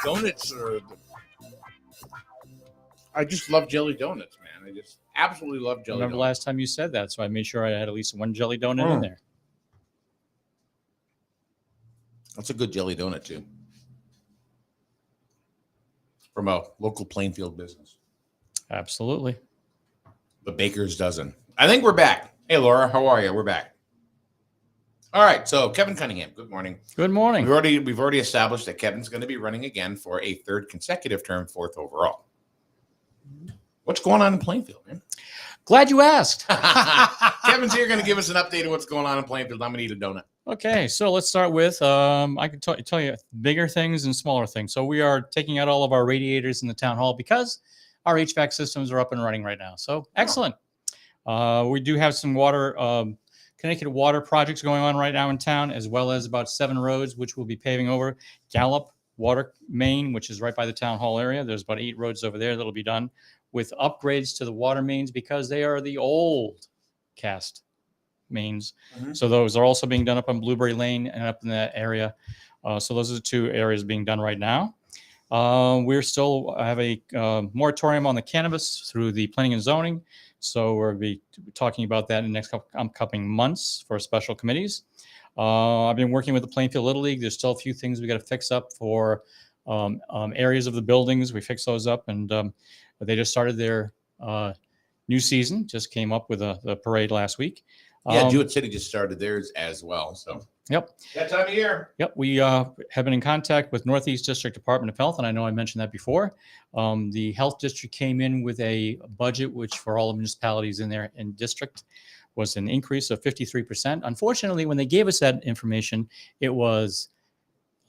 Donuts are. I just love jelly donuts, man. I just absolutely love jelly Remember donuts. last time you said that, so I made sure I had at least one jelly donut in there. That's a good jelly donut, too. From a local Plainfield business. Absolutely. The Baker's Dozen. I think we're back. Hey, Laura, how are you? We're back. All right, so Kevin Cunningham, good morning. Good morning. We've already established that Kevin's going to be running again for a third consecutive term, fourth overall. What's going on in Plainfield, man? Glad you asked. Kevin's here going to give us an update of what's going on in Plainfield. I'm going to eat a donut. Okay, so let's start with, I can tell you bigger things and smaller things. So we are taking out all of our radiators in the town hall because our HVAC systems are up and running right now. So excellent. We do have some Connecticut water projects going on right now in town, as well as about 7 roads, which we'll be paving over. Gallup Water Main, which is right by the town hall area. There's about 8 roads over there that'll be done with upgrades to the water mains because they are the old cast mains. Mm-hmm. So those are also being done up on Blueberry Lane and up in that area. So those are the 2 areas being done right now. We're still have a moratorium on the cannabis through the planning and zoning. So we'll be talking about that in the next upcoming months for special committees. I've been working with the Plainfield Little League. There's still a few things we got to fix up for areas of the buildings. We fixed those up, and they just started their new season. Just came up with the parade last week. Yeah, Jewett City just started theirs as well. So yep, that time of year. Yep, we have been in contact with Northeast District Department of Health, and I know I mentioned that before. The health district came in with a budget, which for all the municipalities in their district was an increase of 53%. Unfortunately, when they gave us that information, it was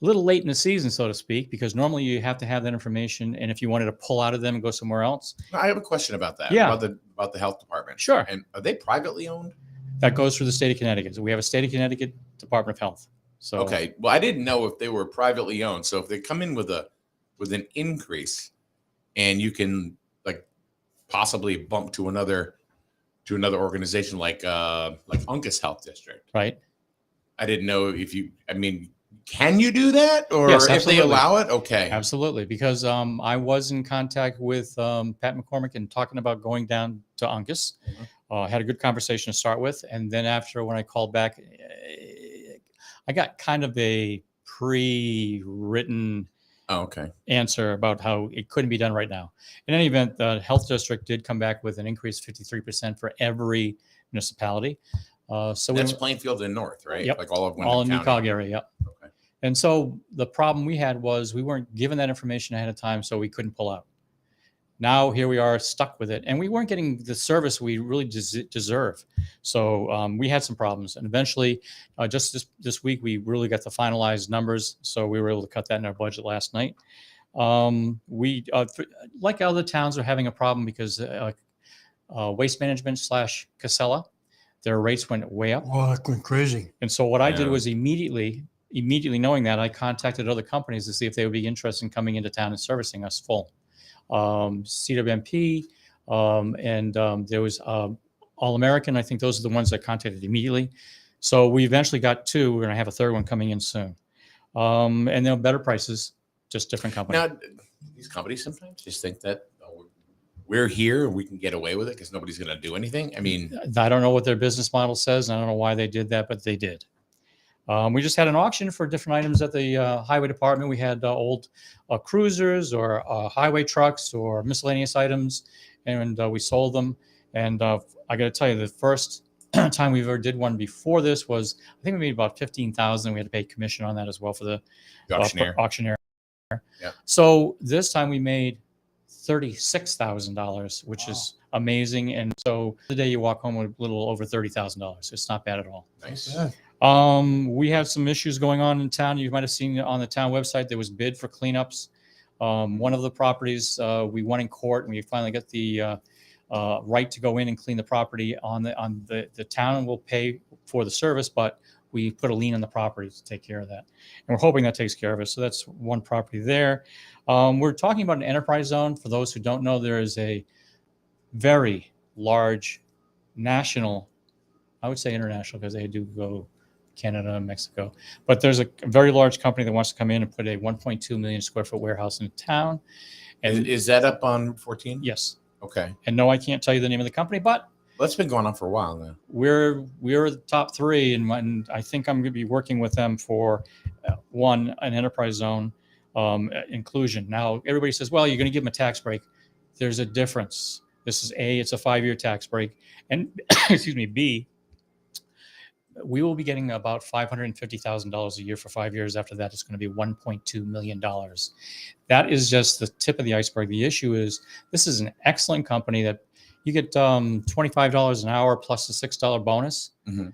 a little late in the season, so to speak, because normally you have to have that information, and if you wanted to pull out of them and go somewhere else. I have a question about that. Yeah. About the health department. Sure. And are they privately owned? That goes through the state of Connecticut. So we have a state of Connecticut Department of Health. So okay. Well, I didn't know if they were privately owned. So if they come in with an increase, and you can like possibly bump to another organization like Uncas Health District. Right. I didn't know if can you do that, or yes, if they allow it? Okay. Absolutely. Because I was in contact with Pat McCormick and talking about going down to Uncas. Mm-hmm. Had a good conversation to start with. And then after, when I called back, I got kind of a pre-written answer about how it couldn't be done right now. In any event, the health district did come back with an increase of 53% for every municipality. So that's Plainfield and North, right? Yep. Like all of Wyndham all in County. Newcog area. Yep. Okay. And so the problem we had was we weren't given that information ahead of time, so we couldn't pull out. Now here we are stuck with it, and we weren't getting the service we really deserve. So we had some problems, and eventually, just this week, we really got the finalized numbers. So we were able to cut that in our budget last night. We, like other towns, are having a problem because Waste Management / Casella, their rates went way up. Well, that went crazy. And so what I did was immediately knowing that, I contacted other companies to see if they would be interested in coming into town and servicing us full. CWMP, and there was All American. I think those are the ones that contacted immediately. So we eventually got 2. We're going to have a third one coming in soon. And they're better prices, just different companies. Now, these companies sometimes just think that we're here and we can get away with it because nobody's going to do anything. I mean, I don't know what their business model says. I don't know why they did that, but they did. We just had an auction for different items at the highway department. We had old cruisers or highway trucks or miscellaneous items, and we sold them. And I got to tell you, the first time we ever did one before this was, I think we made about 15,000. We had to pay commission on that as well for the auctioneer. Yeah. So this time we made $36,000, which is amazing. And so the day you walk home with a little over $30,000. It's not bad at all. Nice. We have some issues going on in town. You might have seen on the town website, there was bid for cleanups. One of the properties we won in court, and we finally got the right to go in and clean the property on the town will pay for the service, but we put a lien on the property to take care of that. And we're hoping that takes care of it. So that's one property there. We're talking about an enterprise zone. For those who don't know, there is a very large national, I would say international, because they do go Canada and Mexico, but there's a very large company that wants to come in and put a 1.2 million square foot warehouse in town. And is that up on 14? Yes. Okay. And no, I can't tell you the name of the company, but That's been going on for a while now. we're the top three, and I think I'm going to be working with them for an enterprise zone inclusion. Now, everybody says, well, you're going to give them a tax break. There's a difference. This is A, it's a 5-year tax break, and excuse me, B, we will be getting about $550,000 a year for 5 years. After that, it's going to be $1.2 million. That is just the tip of the iceberg. The issue is this is an excellent company that you get $25 an hour plus a $6 bonus. Mm-hmm.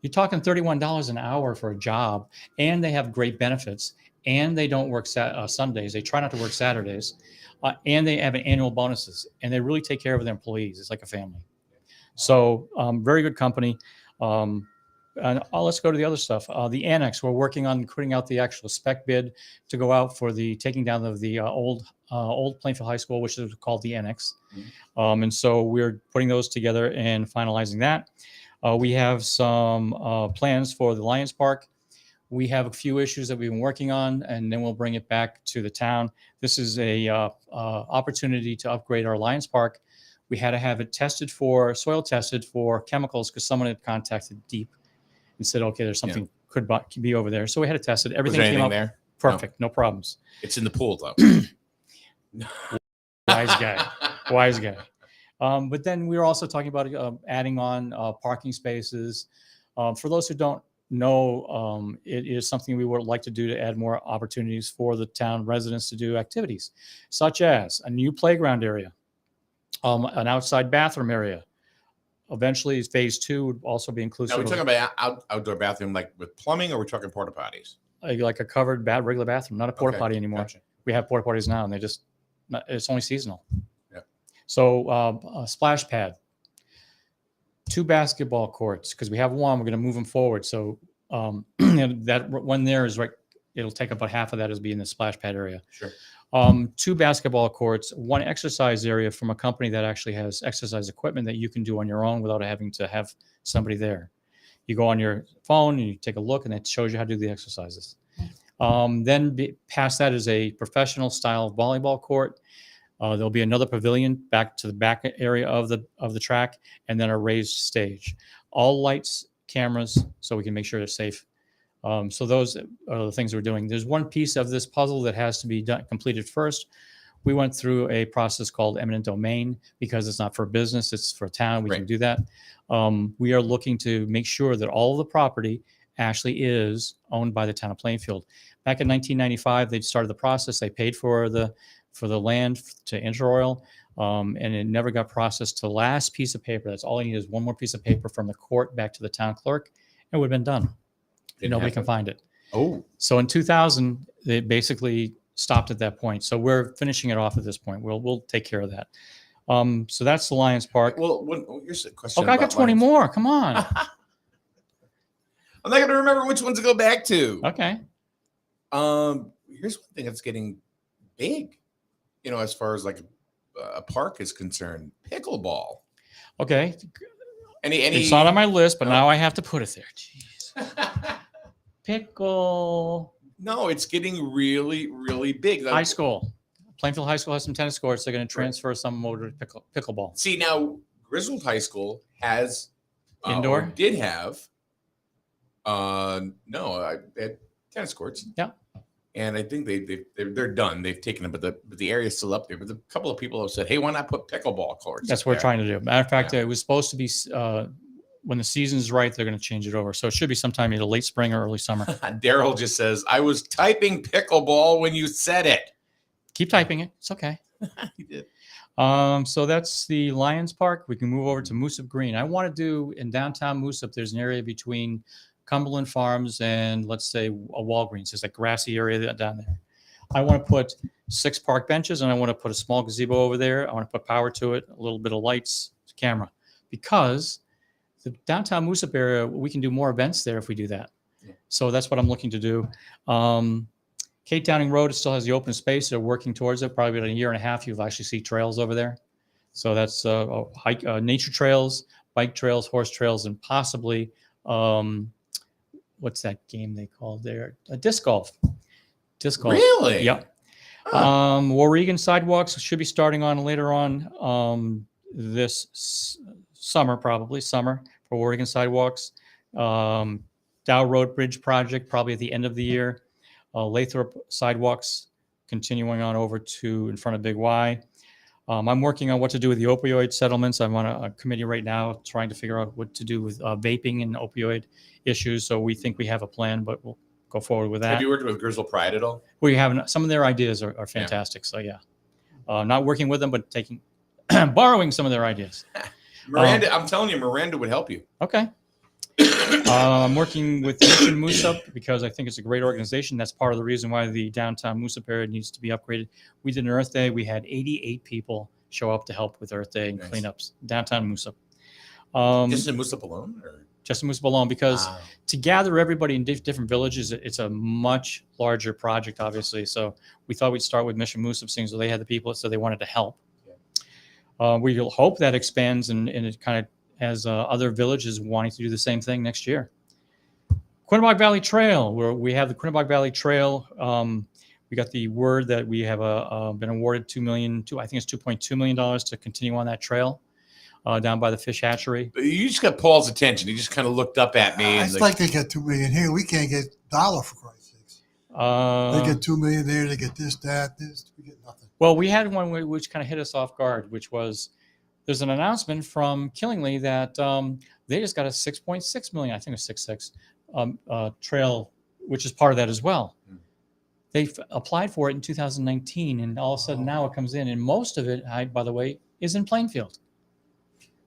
You're talking $31 an hour for a job, and they have great benefits, and they don't work Sundays. They try not to work Saturdays, and they have annual bonuses, and they really take care of their employees. It's like a family. So very good company. And let's go to the other stuff. The annex, we're working on putting out the actual spec bid to go out for the taking down of the old Plainfield High School, which is called the annex. Mm-hmm. And so we're putting those together and finalizing that. We have some plans for the Lions Park. We have a few issues that we've been working on, and then we'll bring it back to the town. This is a opportunity to upgrade our Lions Park. We had to have it soil tested for chemicals because someone had contacted DEEP and said, okay, there's something could be over there. So we had to test it. Everything came out there? perfect. No problems. It's in the pool though. Wise guy. But then we were also talking about adding on parking spaces. For those who don't know, it is something we would like to do to add more opportunities for the town residents to do activities, such as a new playground area, an outside bathroom area. Eventually, phase 2 would also be inclusive. Now, we're talking about outdoor bathroom, like with plumbing, or we're talking porta potties? Like a covered regular bathroom, not a porta potty anymore. Gotcha. We have porta potties now, and it's only seasonal. Yeah. So a splash pad, 2 basketball courts, because we have one, we're going to move them forward. So that one there is right. It'll take about half of that as being the splash pad area. Sure. 2 basketball courts, 1 exercise area from a company that actually has exercise equipment that you can do on your own without having to have somebody there. You go on your phone and you take a look, and it shows you how to do the exercises. Past that is a professional style volleyball court. There'll be another pavilion back to the back area of the track, and then a raised stage. All lights, cameras, so we can make sure it's safe. So those are the things we're doing. There's one piece of this puzzle that has to be completed first. We went through a process called eminent domain because it's not for business, it's for town. We can do that. We are looking to make sure that all of the property actually is owned by the town of Plainfield. Back in 1995, they started the process. They paid for the land to Interoil, and it never got processed to the last piece of paper. That's all I need is one more piece of paper from the court back to the town clerk, and it would have been done. Nobody can find it. Oh. So in 2000, they basically stopped at that point. So we're finishing it off at this point. We'll take care of that. So that's the Lions Park. Well, here's a question. Okay, I got 20 more. Come on. I'm not going to remember which ones to go back to. Okay. Here's one thing that's getting big, as far as like a park is concerned. Pickleball. Okay. It's not on my list, but now I have to put it there. Jeez. Pickle. No, it's getting really, really big. High school. Plainfield High School has some tennis courts. They're going to transfer some over to pickleball. See, now Griswold High School has indoor. Did have No, at tennis courts. Yeah. And I think they're done. They've taken it, but the area's still up there. But a couple of people have said, "Hey, why not put pickleball courts?" That's up what we're there?" trying to do. Matter of fact, Yeah. it was supposed to be when the season's right, they're going to change it over. So it should be sometime either late spring or early summer. Daryl just says, "I was typing pickleball when you said it." Keep typing it. It's okay. He did. So that's the Lions Park. We can move over to Moosup Green. I want to do in downtown Moosup. There's an area between Cumberland Farms and let's say a Walgreens. There's a grassy area down there. I want to put 6 park benches and I want to put a small gazebo over there. I want to put power to it, a little bit of lights, camera, because the downtown Moosup area, we can do more events there if we do that. Yeah. So that's what I'm looking to do. Kate Downing Road still has the open space. They're working towards it. Probably in a year and a half, you'll actually see trails over there. So that's hike, nature trails, bike trails, horse trails, and possibly what's that game they call there? Disc golf. Disc golf. Really? Yep. Huh. Warregan sidewalks should be starting on later on this summer, probably summer for Warregan sidewalks. Dow Road Bridge project probably at the end of the year. Lathrop sidewalks continuing on over to in front of Big Y. I'm working on what to do with the opioid settlements. I'm on a committee right now trying to figure out what to do with vaping and opioid issues. So we think we have a plan, but we'll go forward with that. Have you worked with Grizzle Pride at all? We have some of their ideas are fantastic. So yeah, not working with them, but taking borrowing some of their ideas. Miranda, I'm telling you, Miranda would help you. Okay. I'm working with Mission Moosup because I think it's a great organization. That's part of the reason why the downtown Moosup area needs to be upgraded. We did an Earth Day. We had 88 people show up to help with Earth Day and Nice. cleanups. Downtown Moosup. Just in Moosup alone? Or? Just in Moosup alone, because Wow. to gather everybody in different villages, it's a much larger project, obviously. So we thought we'd start with Mission Moosup, seeing so they had the people, so they wanted to help. Yeah. We hope that expands and it kind of has other villages wanting to do the same thing next year. Quinnebog Valley Trail, where we have the Quinnebog Valley Trail. We got the word that we have been awarded I think it's $2.2 million to continue on that trail down by the fish hatchery. You just got Paul's attention. He just kind of looked up at me. And It's like they get $2 million here. We can't get $1 for Christ's sakes. They get $2 million there. They get this. We get nothing. Well, we had one which kind of hit us off guard, which was there's an announcement from Killingly that they just got a $6.6 million, I think it was 6.6 trail, which is part of that as well. They applied for it in 2019, and all of a sudden now it comes in, and most of it, by the way, is in Plainfield.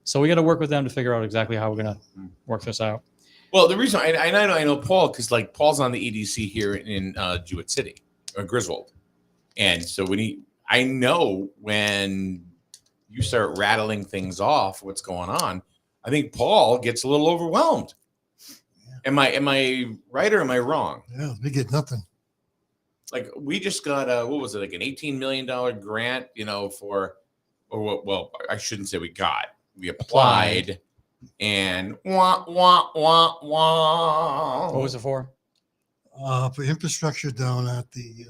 So we got to work with them to figure out exactly how we're going to work this out. Well, the reason I know Paul, because like Paul's on the EDC here in Jewett City or Griswold, and so I know when you start rattling things off, what's going on, I think Paul gets a little overwhelmed. Yeah. Am I right or am I wrong? Yeah, we get nothing. Like we just got what was it, like an $18 million grant, well, I shouldn't say we applied and wah, wah, wah, wah. What was it for? For infrastructure down at the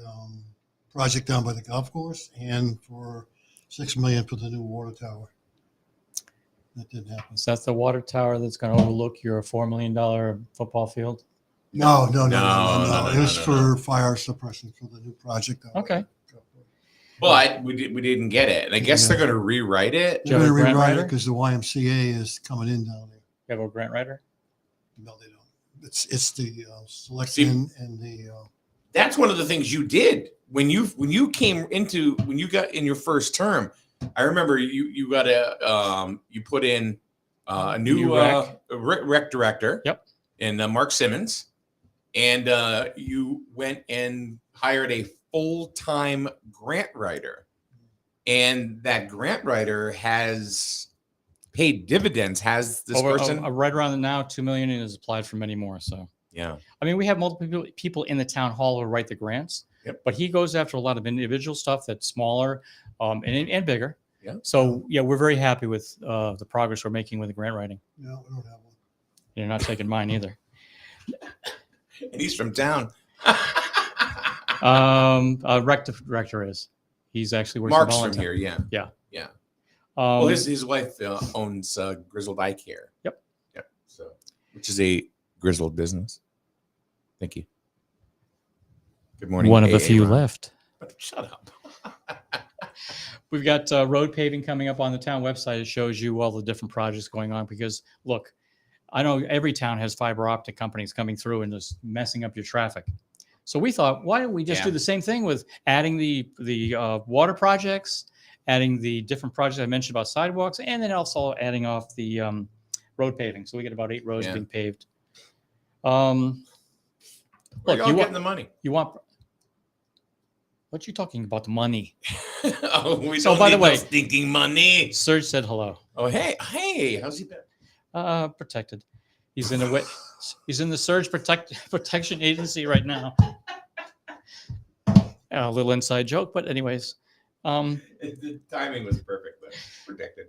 project down by the golf course, and for $6 million for the new water tower. That didn't happen. So that's the water tower that's going to overlook your $4 million football field? No. No, It was for fire suppression for the new project. Okay. But we didn't get it, and I guess they're going to rewrite it. They're going to grant rewrite it writer? because the YMCA is coming in down there. You have a grant writer? No, they don't. It's the Selectman and the. That's one of the things you did when you got in your first term. I remember you got you put in a new rec director. Yep. And Mark Simmons, and you went and hired a full-time grant writer, and that grant writer has paid dividends. Has this person right around now $2 million and has applied for many more? So yeah, I mean, we have multiple people in the town hall who write the grants. Yep. But he goes after a lot of individual stuff that's smaller and bigger. Yeah. So yeah, we're very happy with the progress we're making with the grant writing. No, we don't have one. You're not taking mine either. and he's from town. Rec director is. He's actually works Mark's in from Volunteer. here, yeah. Yeah. Well, his wife owns Grizzled Eye Care. Yep. So which is a grizzled business. Thank you. Good morning. One of a AA few Ron. left. Shut up. We've got road paving coming up on the town website. It shows you all the different projects going on because, look, I know every town has fiber optic companies coming through and just messing up your traffic. So we thought, why don't we just do the same thing with adding the water projects, adding the different projects I mentioned about sidewalks, and then also adding off the road paving. So we get about 8 roads being paved. Where Look, y'all getting the money? You want? What you talking about? The money? Oh, we So, don't by the need way, no stinking money. Serge said hello. Oh, hey, how's he been? Protected. He's in the Surge Protection Agency right now. A little inside joke, but anyways. The timing was perfect, but predicted.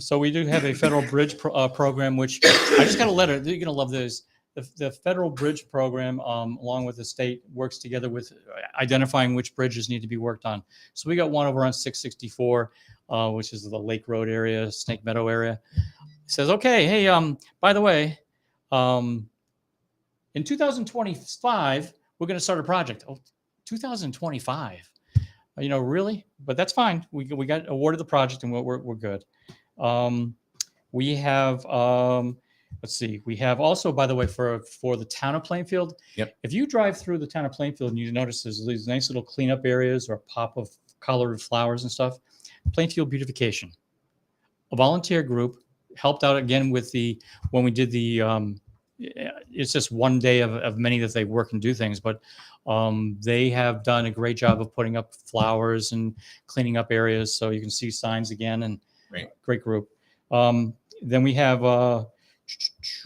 So we do have a federal bridge program, which I just got a letter. You're gonna love this. The federal bridge program, along with the state, works together with identifying which bridges need to be worked on. So we got one over on 664, which is the Lake Road area, Snake Meadow area. It says, okay, hey, by the way, in 2025, we're going to start a project. Oh, 2025. Really? But that's fine. We got awarded the project and we're good. We have, let's see, we have also, by the way, for the town of Plainfield, if you drive through the town of Plainfield and you notice there's these nice little cleanup areas or a pop of colored flowers and stuff, Plainfield Beautification, a volunteer group, helped out again with when we did it's just one day of many that they work and do things, but they have done a great job of putting up flowers and cleaning up areas so you can see signs again, and great group. Then we have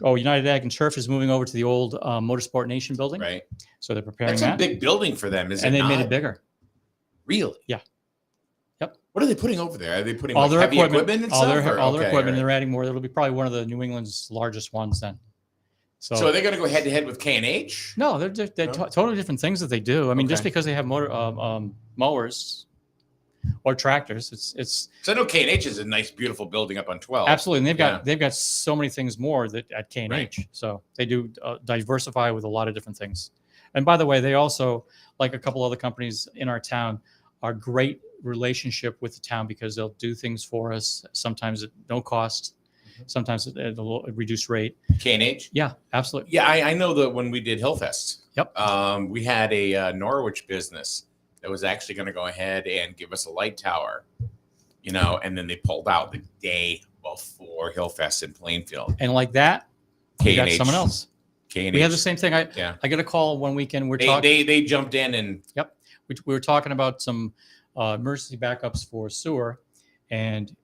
United Ag and Turf is moving over to the old Motorsport Nation building. Right. So they're preparing That's a big building for them, isn't it? And they made it bigger. Really? Yeah. Yep. What are they putting over there? Are they putting all their heavy equipment and all stuff? Their equipment. And they're adding more. It'll be probably one of the New England's largest ones then. So are they going to go head to head with K&H? No, they're totally different things that they do. I mean, just because they have mowers or tractors, it's. So I know K&H is a nice, beautiful building up on 12. Absolutely, and they've got so many things more that at K&H. Right. So they do diversify with a lot of different things. And by the way, they also, like a couple other companies in our town, are great relationship with the town because they'll do things for us. Sometimes at no cost. Sometimes at a reduced rate. K&H? Yeah, absolutely. Yeah, I know that when we did Hillfest, we had a Norwich business that was actually going to go ahead and give us a light tower, and then they pulled out the day before Hillfest in Plainfield. And like that, we got someone else. K&H. We had the same thing. I got a call one weekend. They jumped in and. Yep. We were talking about some emergency backups for sewer, and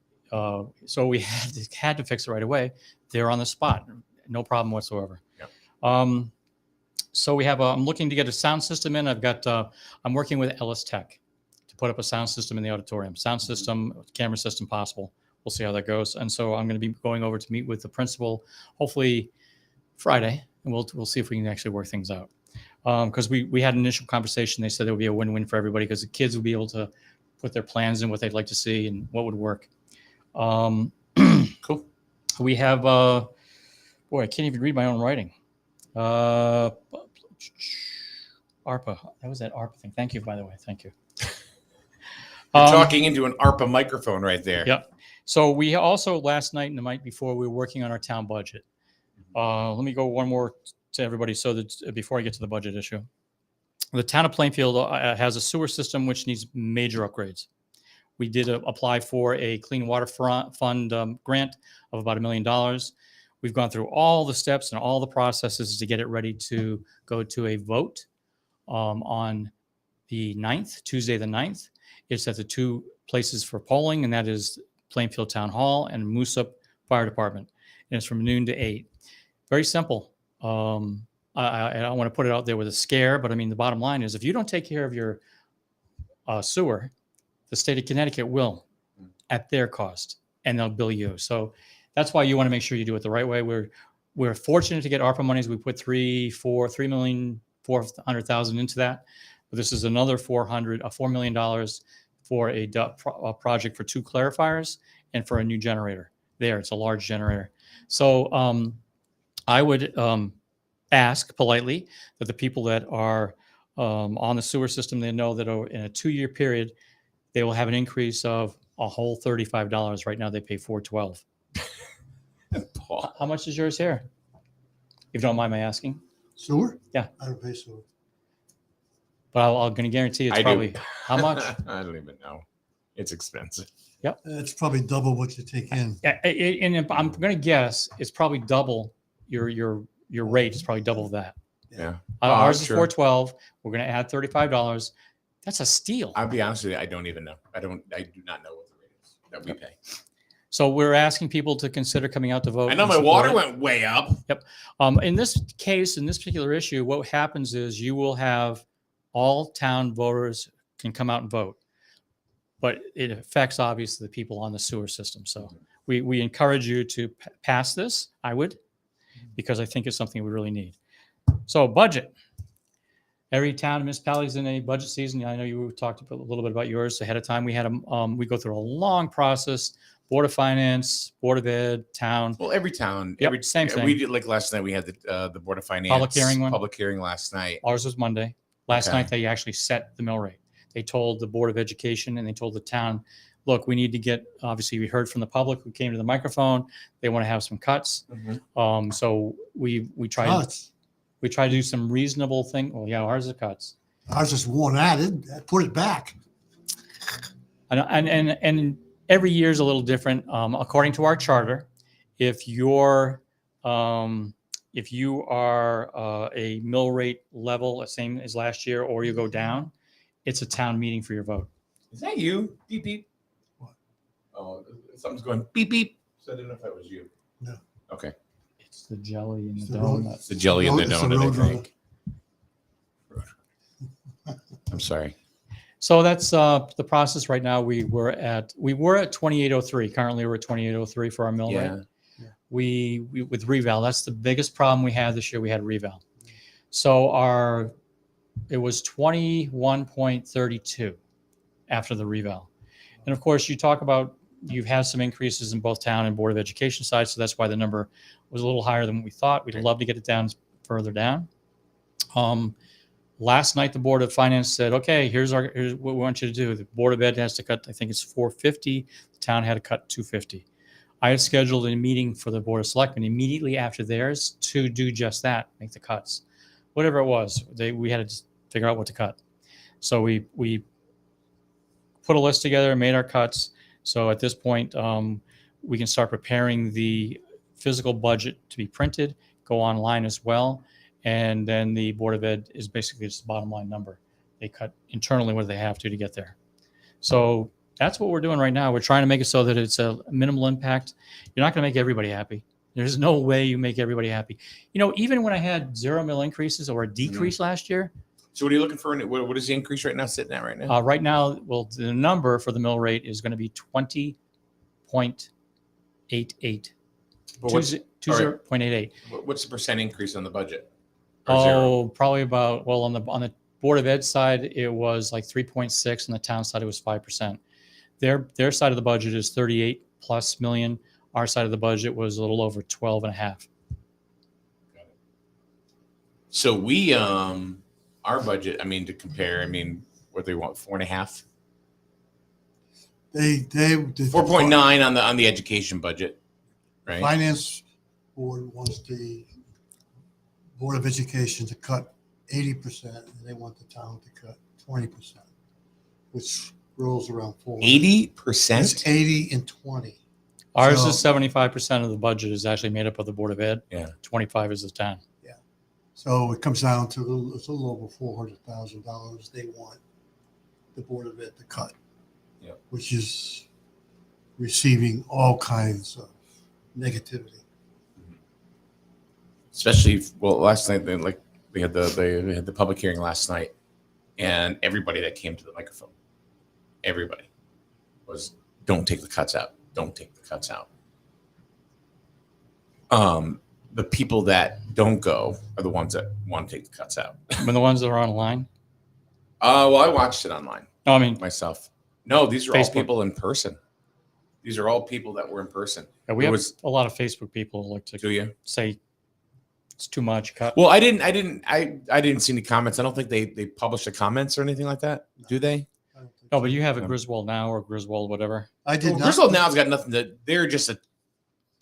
so we had to fix it right away. They're on the spot, no problem whatsoever. Yep. So we have. I'm looking to get a sound system in. I'm working with Ellis Tech to put up a sound system in the auditorium. Sound system, camera system, possible. We'll see how that goes. And so I'm going to be going over to meet with the principal, hopefully Friday, and we'll see if we can actually work things out. Because we had an initial conversation. They said there would be a win-win for everybody because the kids would be able to put their plans in, what they'd like to see, and what would work. Cool. We have, boy, I can't even read my own writing. ARPA. That was that ARPA thing. Thank you, by the way. Thank you. You're talking into an ARPA microphone right there. Yep. So we also, last night and the night before, we were working on our town budget. Let me go one more to everybody so that before I get to the budget issue. The town of Plainfield has a sewer system which needs major upgrades. We did apply for a clean water fund grant of about $1 million. We've gone through all the steps and all the processes to get it ready to go to a vote on the 9th, Tuesday the 9th. It's at the two places for polling, and that is Plainfield Town Hall and Moosup Fire Department. And it's from noon to 8. Very simple. I don't want to put it out there with a scare, but I mean, the bottom line is if you don't take care of your sewer, the state of Connecticut will at their cost, and they'll bill you. So that's why you want to make sure you do it the right way. We're fortunate to get ARPA monies. We put $3,400,000 into that, but this is another $4 million for a project for 2 clarifiers and for a new generator. It's a large generator. So I would ask politely that the people that are on the sewer system, they know that in a 2-year period, they will have an increase of a whole $35. Right now, they pay $412. Paul. How much is yours here? If you don't mind my asking. Sewer? Yeah. I don't pay sewer. But I'm going to guarantee it's I do. probably how much? I don't even know. It's expensive. It's probably double what you take in. Yeah, and I'm going to guess it's probably double your rate is probably double that. Yeah. Ours is sure. $412. We're going to add $35. That's a steal. I'll be honest with you. I don't even know. I do not know what the rate is that we pay. So we're asking people to consider coming out to vote. I know and my support water it. went way up. In this case, in this particular issue, what happens is you will have all town voters can come out and vote, but it affects obviously the people on the sewer system. So we encourage you to pass this. I would, because I think it's something we really need. So budget. Every town and municipality is in a budget season. I know you talked a little bit about yours ahead of time. We had we go through a long process. Board of Finance, Board of Ed, town. Well, every town, Yep, same thing. We did like last night. We had the Board of Finance public hearing last night. Ours was Monday. Last Okay. night they actually set the mill rate. They told the Board of Education and they told the town, look, we need to get. Obviously, we heard from the public who came to the microphone. They want to have some cuts. Mhm. So we tried. Cuts. We try to do some reasonable thing. Well, yeah, ours are cuts. Ours just one added, put it back. And every year is a little different. According to our charter, if you are a mill rate level, the same as last year, or you go down, it's a town meeting for your vote. Is that you? Beep beep. What? Oh, something's going beep beep. So I didn't know if that was you. No. Okay. It's the jelly and It's the the road- donut. It's the jelly in the It's the donut, I road think. I'm sorry. So that's the process right now. We were at 2803. Currently, we're at 2803 for our mill Yeah. rate. We with reval. That's the biggest problem we had this year. We had reval. So it was 21.32 after the reval. And of course, you talk about you've had some increases in both town and Board of Education side, so that's why the number was a little higher than what we thought. We'd love to get it down further down. Last night, the Board of Finance said, okay, here's what we want you to do. The Board of Ed has to cut, I think it's $450. The town had to cut $250. I had scheduled a meeting for the Board of Selectmen immediately after theirs to do just that, make the cuts. Whatever it was, we had to figure out what to cut. So we put a list together and made our cuts. So at this point, we can start preparing the physical budget to be printed, go online as well. And then the Board of Ed is basically just the bottom line number. They cut internally what they have to get there. So that's what we're doing right now. We're trying to make it so that it's a minimal impact. You're not going to make everybody happy. There's no way you make everybody happy. You know, even when I had 0 mill increases or a decrease last year. So what are you looking for? What is the increase right now sitting at right now? Right now, well, the number for the mill rate is going to be 20.88. But what's 20.88. What's the percent increase on the budget? Or zero? Oh, probably about, well, on the Board of Ed side, it was like 3.6, and the town side, it was 5%. Their side of the budget is 38 plus million. Our side of the budget was a little over 12 and a half. So we, our budget, I mean, to compare, I mean, what they want, 4.5? They did 4.9 on the education budget, right? Finance Board wants the Board of Education to cut 80%, and they want the town to cut 20%, which rolls around 4. 80%? It's 80 and 20. Ours So- is 75% of the budget is actually made up of the Board of Ed. Yeah. 25 is the town. So it comes down to it's a little over $400,000 they want the Board of Ed to cut, which is receiving all kinds of negativity. Especially, well, last night they had the public hearing last night, and everybody that came to the microphone, everybody was, don't take the cuts out. Don't take the cuts out. The people that don't go are the ones that want to take the cuts out. When the ones that are online. Well, I watched it online No, I mean, myself. No, these are all Facebook. people in person. These are all people that were in person. we It have was- a lot of Facebook people who like Do to you? say it's too much. Cut. Well, I didn't see any comments. I don't think they publish the comments or anything like that. Do they? I don't think No, so. but you have a Yeah. Griswold now or Griswold, whatever. I did Well, not. Griswold now's got nothing to. They're just a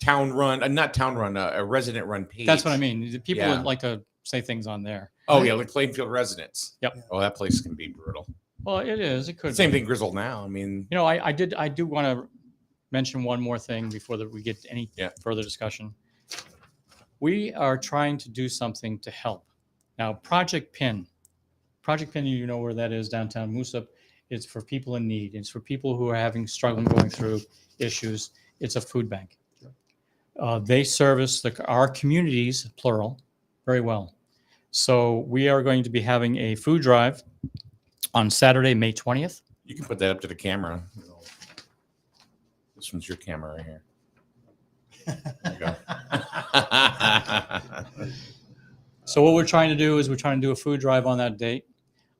town run, not town run, a resident run page. That's what I mean. The people Yeah. that like to say things on there. Oh yeah, like Plainfield residents. Yep. Oh, that place can be brutal. Well, it is. It could. Same be. thing, Griswold now. I mean, You know, I do want to mention one more thing before we get any Yeah. further discussion. We are trying to do something to help. Now, Project Pin, you know where that is downtown Moosup. It's for people in need. It's for people who are struggling going through issues. It's a food bank. They service our communities, plural, very well. So we are going to be having a food drive on Saturday, May 20th. you can put that up to the camera. This one's your camera right here. There you go. So what we're trying to do is we're trying to do a food drive on that date.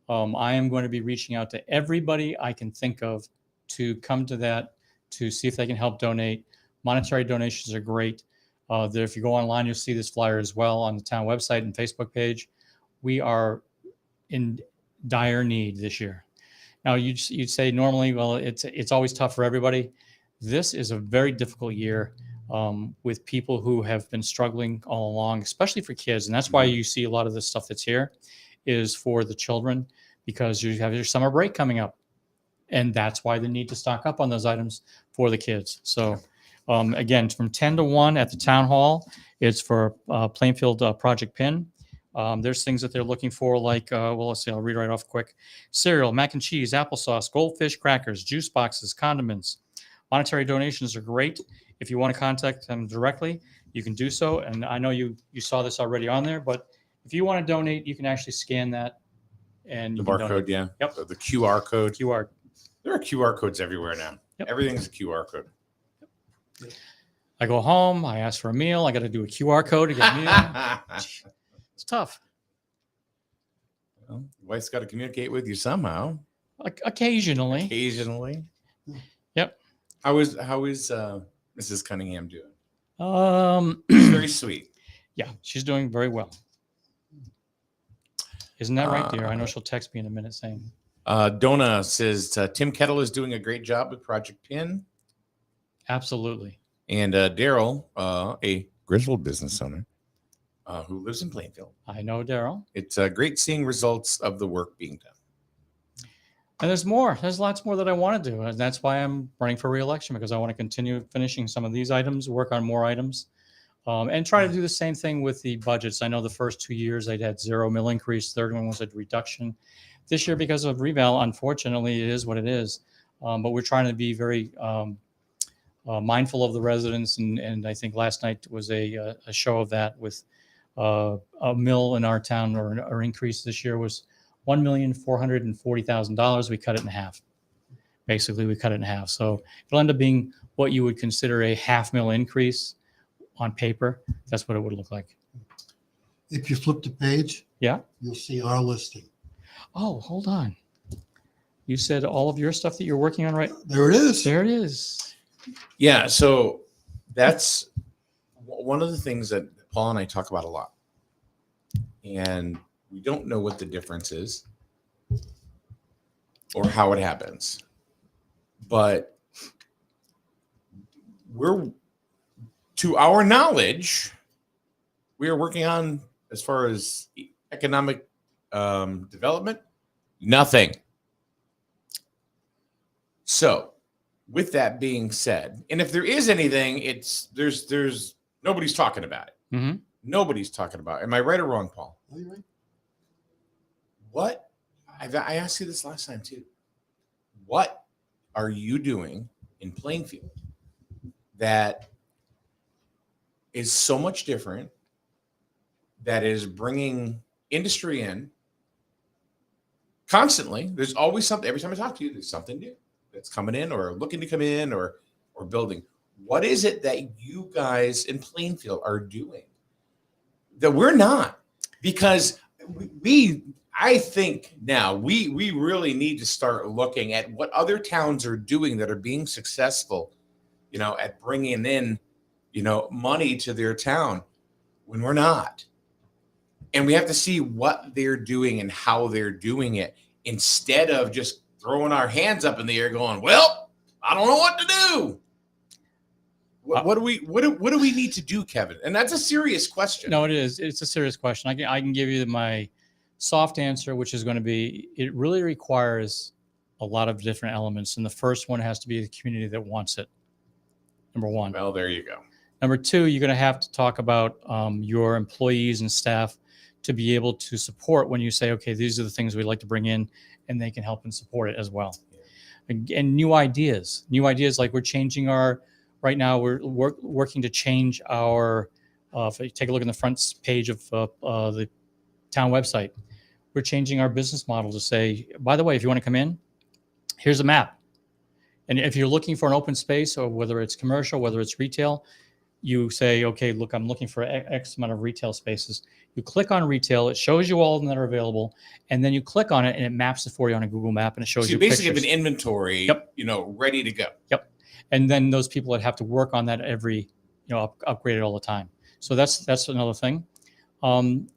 I am going to be reaching out to everybody I can think of to come to that, to see if they can help donate. Monetary donations are great. If you go online, you'll see this flyer as well on the town website and Facebook page. We are in dire need this year. Now, you'd say normally, well, it's always tough for everybody. This is a very difficult year with people who have been struggling all along, especially for kids. And that's why you see a lot of the stuff that's here is for the children, because you have your summer break coming up. And that's why the need to stock up on those items for the kids. So again, from 10 to 1 at the town hall, it's for Plainfield Project Pin. There's things that they're looking for, like, well, let's see, I'll read right off quick. Cereal, mac and cheese, applesauce, goldfish crackers, juice boxes, condiments. Monetary donations are great. If you want to contact them directly, you can do so. And I know you saw this already on there, but if you want to donate, you can actually scan that. And The you can donate. barcode, yeah. Yep. The QR code. QR. There are QR codes everywhere now. Yep. Everything's a QR code. I go home, I ask for a meal, I got to do a QR code to get a meal. It's tough. Well, your wife's got to communicate with you somehow. Occasionally. Occasionally. Yep. How is Mrs. Cunningham Um, doing? She's very sweet. yeah, she's doing very well. Isn't that right, dear? I know she'll text me in a minute saying. Donna says Tim Kettle is doing a great job with Project Pin. Absolutely. And Daryl, a Griswold business owner who lives in Plainfield. I know, Daryl. It's great seeing results of the work being done. And there's more. There's lots more that I want to do. And that's why I'm running for re-election, because I want to continue finishing some of these items, work on more items, and try to do the same thing with the budgets. I know the first 2 years I had 0 mil increase. Third one was a reduction. This year, because of reval, unfortunately, it is what it is. But we're trying to be very mindful of the residents. And I think last night was a show of that with a mill in our town, or our increase this year was $1,440,000. We cut it in half. Basically, we cut it in half. So it'll end up being what you would consider a $500,000 increase on paper. That's what it would look like. If you flip the page, Yeah. you'll see our listing. Oh, hold on. You said all of your stuff that you're working on, right? There it is. There it is. Yeah, so that's one of the things that Paul and I talk about a lot. And we don't know what the difference is or how it happens. But to our knowledge, we are working on, as far as economic development, nothing. So, with that being said, and if there is anything, there's nobody's talking about it. Mm-hmm. Nobody's talking about it. Am I right or wrong, Paul? Oh, you're right. What? I asked you this last time too. What are you doing in Plainfield that is so much different, that is bringing industry in constantly? There's always something. Every time I talk to you, there's something new that's coming in or looking to come in or building. What is it that you guys in Plainfield are doing that we're not? Because I think now we really need to start looking at what other towns are doing that are being successful, at bringing in, money to their town when we're not. And we have to see what they're doing and how they're doing it instead of just throwing our hands up in the air going, well, I don't know what to do. What do we need to do, Kevin? And that's a serious question. No, it is. It's a serious question. I can give you my soft answer, which is going to be, it really requires a lot of different elements. And the first one has to be the community that wants it. Number one. Well, there you go. Number two, you're going to have to talk about your employees and staff to be able to support when you say, okay, these are the things we'd like to bring in, and they can help and support it as well. And new ideas like we're changing right now we're working to change our, if you take a look in the front page of the town website, we're changing our business model to say, by the way, if you want to come in, here's a map. And if you're looking for an open space, or whether it's commercial, whether it's retail, you say, okay, look, I'm looking for X amount of retail spaces. You click on retail, it shows you all of them that are available, and then you click on it and it maps it for you on a Google map, and it shows so you basically pictures. have an inventory, Yep. Ready to go. Yep. And then those people that have to work on that upgrade it all the time. So that's another thing. I'm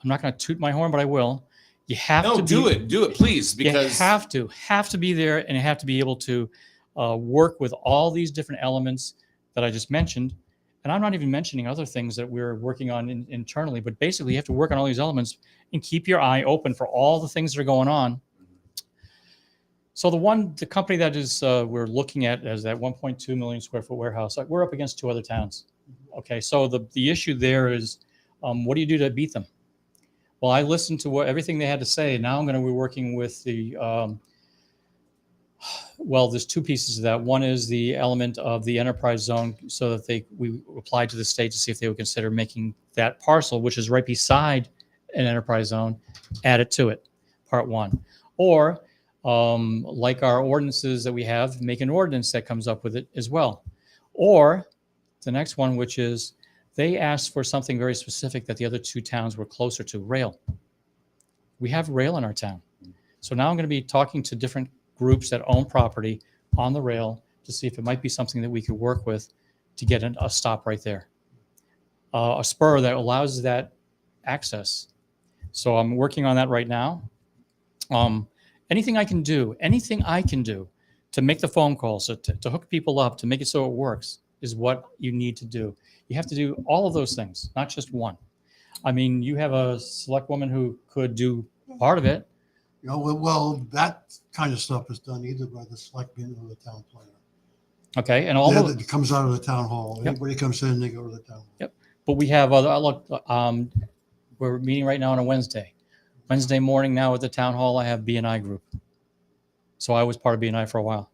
not going to toot my horn, but I will. You have to do it, please, because you have to be there, and you have to be able to work with all these different elements that I just mentioned. And I'm not even mentioning other things that we're working on internally, but basically you have to work on all these elements and keep your eye open for all the things that are going on. So the company that is we're looking at as that 1.2 million square foot warehouse, we're up against two other towns. Okay, so the issue there is, what do you do to beat them? Well, I listened to everything they had to say. Now I'm going to be working with the, there's two pieces of that. One is the element of the enterprise zone, so that we applied to the state to see if they would consider making that parcel, which is right beside an enterprise zone, add it to it, part one. Or like our ordinances that we have, make an ordinance that comes up with it as well. Or the next one, which is they asked for something very specific that the other two towns were closer to, rail. We have rail in our town. So now I'm going to be talking to different groups that own property on the rail to see if it might be something that we could work with to get a stop right there. A spur that allows that access. So I'm working on that right now. Anything I can do to make the phone calls, to hook people up, to make it so it works, is what you need to do. You have to do all of those things, not just one. I mean, you have a select woman who could do part of it. Well, that kind of stuff is done either by the selectman or the town planner. Okay, and all it comes out of the town hall. Yep. Anybody comes in, they go to the town hall. Yep. But we have other. We're meeting right now on a Wednesday. Wednesday morning now at the town hall, I have B&I group. So I was part of B&I for a while.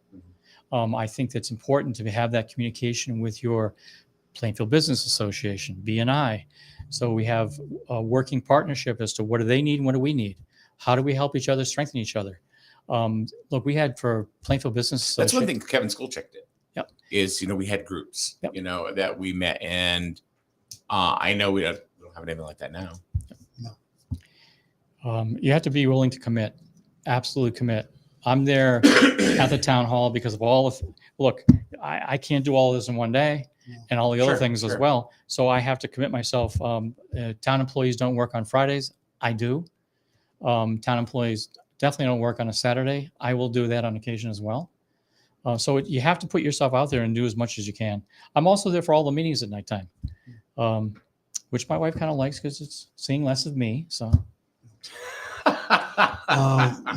I think that's important to have that communication with your Plainfield Business Association, B&I. So we have a working partnership as to what do they need and what do we need? How do we help each other, strengthen each other? Look, we had for Plainfield Business Association. That's one thing Kevin Skolchek did. Yep. Is, we had groups, yep. That we met. And I know we don't have anything like that now. No. You have to be willing to commit, absolutely commit. I'm there at the town hall because of all of, look, I can't do all of this in one day and all the other things as well. So I have to commit myself. Town employees don't work on Fridays. I do. Town employees definitely don't work on a Saturday. I will do that on occasion as well. So you have to put yourself out there and do as much as you can. I'm also there for all the meetings at nighttime, which my wife kind of likes because it's seeing less of me. So.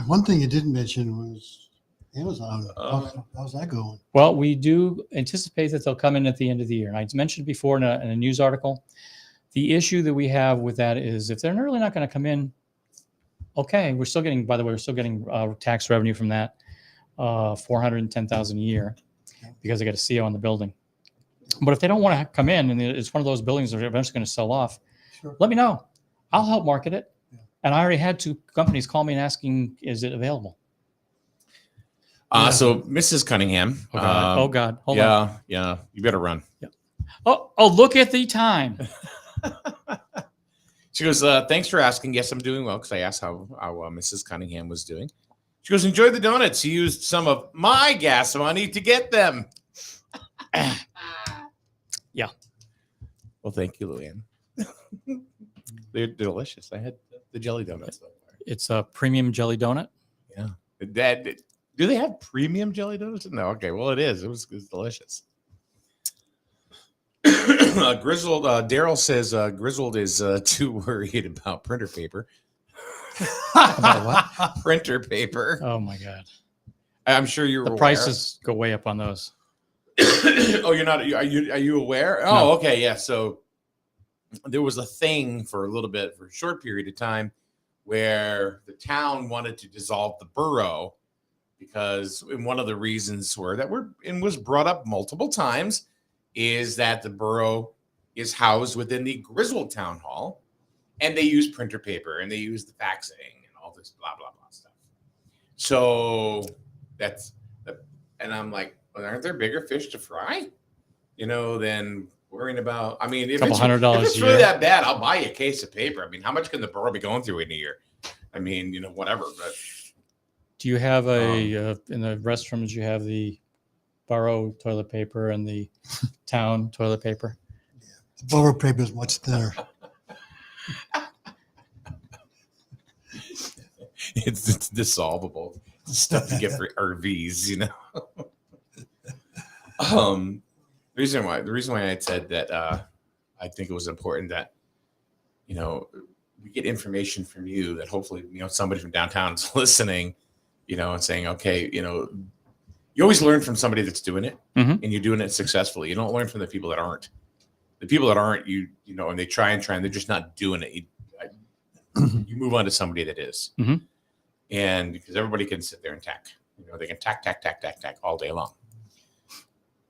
One thing you didn't mention was Amazon. How's that going? Well, we do anticipate that they'll come in at the end of the year. And I mentioned before in a news article, the issue that we have with that is if they're really not going to come in, okay, we're still getting tax revenue from that, $410,000 a year because they got a CO on the building. But if they don't want to come in and it's one of those buildings that are eventually going to sell off, let me know. I'll help market it. And I already had two companies call me and asking, is it available? So Mrs. Cunningham. Oh God. Hold on. Yeah. You better run. Yeah. Oh, look at the time. She goes, thanks for asking. Yes, I'm doing well. Because I asked how Mrs. Cunningham was doing. She goes, enjoy the donuts. She used some of my gas money to get them. Yeah. Well, thank you, Luann. They're delicious. I had the jelly donuts. It's a premium jelly donut. Yeah. Do they have premium jelly donuts? No. Okay. Well, it is. It was delicious. Grizzled. Daryl says Grizzled is too worried about printer paper. About what? Printer paper. Oh my God. I'm sure you're The aware. prices go way up on those. Oh, you're not. Are you aware? Oh, No. okay. Yeah. So there was a thing for a little bit, for a short period of time, where the town wanted to dissolve the borough because, and one of the reasons was brought up multiple times, is that the borough is housed within the Griswold Town Hall, and they use printer paper and they use the faxing and all this blah blah blah stuff. So and I'm like, well, aren't there bigger fish to fry? Than worrying about. I mean, if $200 if it's a really year. that bad, I'll buy you a case of paper. I mean, how much can the borough be going through in a year? I mean, whatever. But Do you have in the restrooms, you have the borough toilet paper and the town toilet paper? The borough paper is much thinner. it's dissolvable stuff you get for RVs, The reason why I said that I think it was important that we get information from you, that hopefully somebody from downtown is listening, and saying, okay, you always learn from somebody that's doing it, Mhm. and you're doing it successfully. You don't learn from the people that aren't. The people that aren't, and they try and they're just not doing it. You move on to somebody that is. Mhm. And because everybody can sit there and tack, they can tack all day long.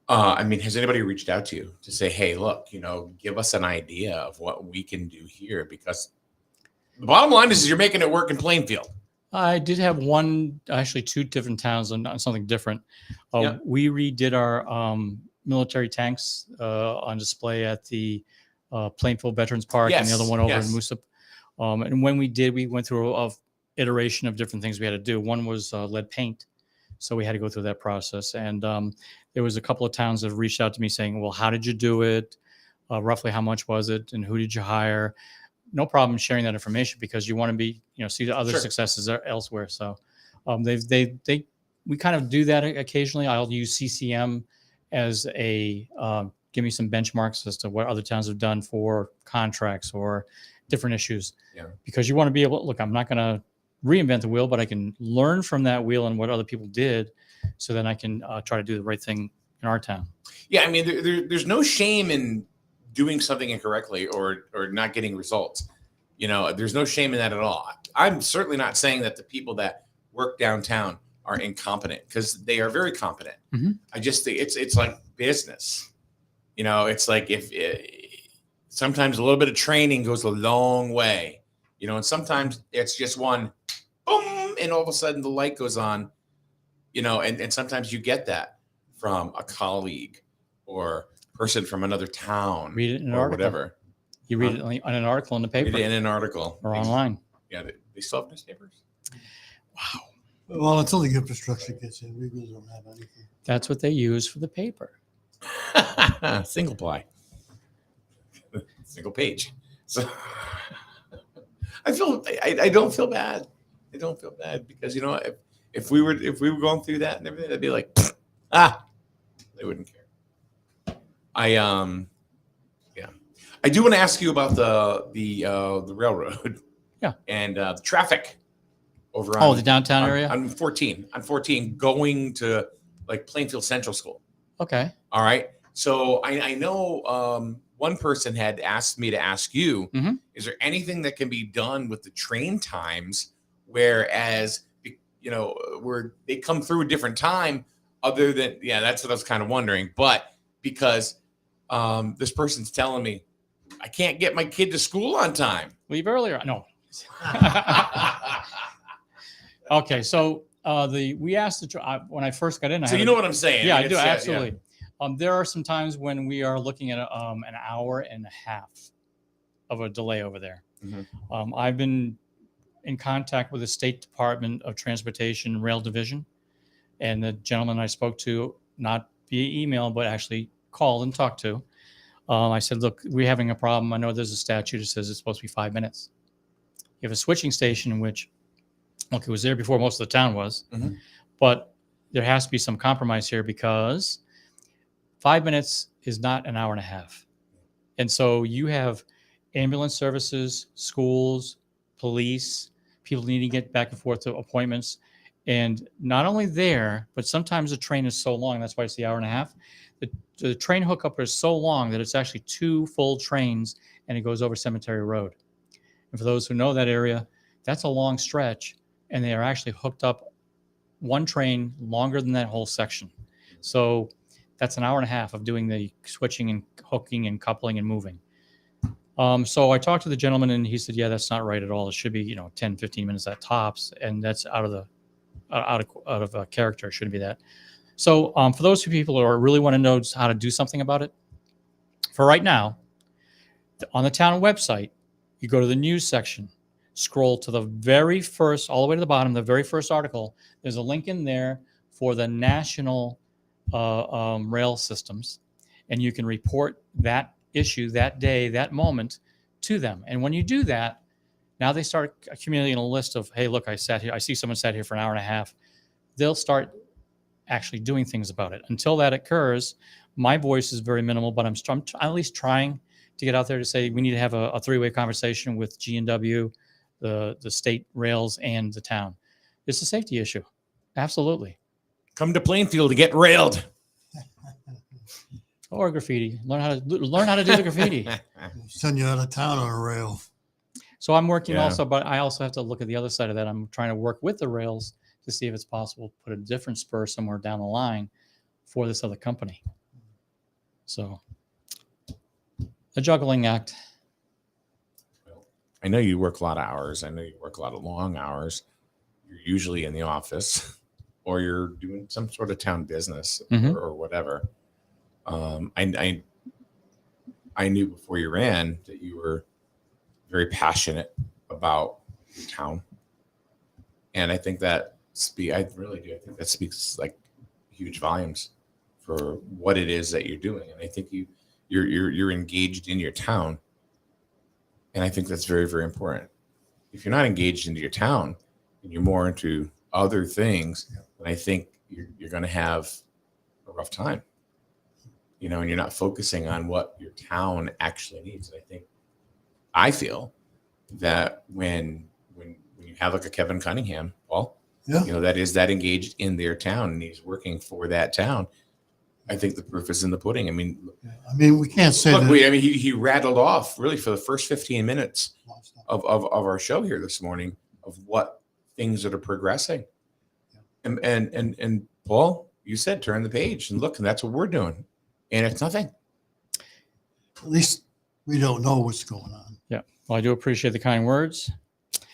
I mean, has anybody reached out to you to say, hey, look, give us an idea of what we can do here? Because the bottom line is you're making it work in Plainfield. I did have actually two different towns on something different. Yeah. We redid our military tanks on display at the Plainfield Veterans Park, and the other one over in Moosup. And when we did, we went through a iteration of different things we had to do. One was lead paint. So we had to go through that process. And there was a couple of towns that reached out to me saying, well, how did you do it? Roughly how much was it? And who did you hire? No problem sharing that information, because you want to be, see the other Sure. successes elsewhere. So we kind of do that occasionally. I'll use CCM as a give me some benchmarks as to what other towns have done for contracts or different issues. Yeah. Because you want to be able to look, I'm not going to reinvent the wheel, but I can learn from that wheel and what other people did, so then I can try to do the right thing in our town. Yeah, I mean, there's no shame in doing something incorrectly or not getting results. There's no shame in that at all. I'm certainly not saying that the people that work downtown are incompetent, because they are very competent. Mm-hmm. I just think it's like business. It's like if sometimes a little bit of training goes a long way. And sometimes it's just one boom, and all of a sudden the light goes on. And sometimes you get that from a colleague or person from another town. Read it in an or article. Whatever. You read it on an article in the paper. Read it in an article or online. Yeah, they still have newspapers. Wow. Well, until the infrastructure gets in, we really don't have anything. That's what they use for the paper. Single ply. Single page. So I don't feel bad. I don't feel bad, because if we were going through that and everything, I'd be like, they wouldn't care. I do want to ask you about the railroad. Yeah. And the traffic over on the downtown area. on 14 going to like Plainfield Central School. Okay. All right. So I know one person had asked me to ask you, Mm-hmm. is there anything that can be done with the train times, whereas, where they come through a different time, other than, that's what I was kind of wondering. But because this person's telling me I can't get my kid to school on time. Leave earlier. No. Okay. So we asked when I first got in. So you know what I'm saying? Yeah, I mean, I do. it's, Absolutely. There are some times when we are looking at an hour and a half of a delay over there. Mm-hmm. I've been in contact with the State Department of Transportation Rail Division, and the gentleman I spoke to, not via email, but actually called and talked to, I said, look, we're having a problem. I know there's a statute that says it's supposed to be 5 minutes. You have a switching station in which, look, it was there before most of the town was, Mhm. but there has to be some compromise here because 5 minutes is not an hour and a half. And so you have ambulance services, schools, police, people needing to get back and forth to appointments. And not only there, but sometimes the train is so long, that's why it's the hour and a half. The train hookup is so long that it's actually 2 full trains and it goes over Cemetery Road. And for those who know that area, that's a long stretch and they are actually hooked up one train longer than that whole section. So that's an hour and a half of doing the switching and hooking and coupling and moving. So I talked to the gentleman and he said, yeah, that's not right at all. It should be, 10, 15 minutes at tops. And that's out of character. It shouldn't be that. So for those people who really want to know how to do something about it, for right now, on the town website, you go to the news section, scroll to the very first, all the way to the bottom, the very first article. There's a link in there for the national rail systems, and you can report that issue that day, that moment to them. And when you do that, now they start accumulating a list of, hey, look, I sat here, I see someone sat here for an hour and a half. They'll start actually doing things about it. Until that occurs, my voice is very minimal, but I'm at least trying to get out there to say we need to have a three-way conversation with G&W, the state rails, and the town. It's a safety issue. Absolutely. Come to Plainfield to get railed. Or graffiti. Learn how to do the graffiti. Send you out of town on a rail. So I'm working Yeah. also, but I also have to look at the other side of that. I'm trying to work with the rails to see if it's possible to put a different spur somewhere down the line for this other company. So a juggling act. I know you work a lot of hours. I know you work a lot of long hours. You're usually in the office or you're doing some sort of town business Mhm. or whatever. I knew before you ran that you were very passionate about your town. And I think that I really do. I think that speaks like huge volumes for what it is that you're doing. And I think you're engaged in your town. And I think that's very, very important. If you're not engaged into your town and you're more into other things, then I think you're going to have a rough time, and you're not focusing on what your town actually needs. And I feel that when you have like a Kevin Cunningham, Paul, Yeah. that is that engaged in their town and he's working for that town. I think the proof is in the pudding. I mean, We can't say look, that. he rattled off really for the first 15 minutes of our show here this morning of what things that are progressing. And Paul, you said turn the page and look, and that's what we're doing. And it's nothing. At least we don't know what's going on. Yeah. Well, I do appreciate the kind words.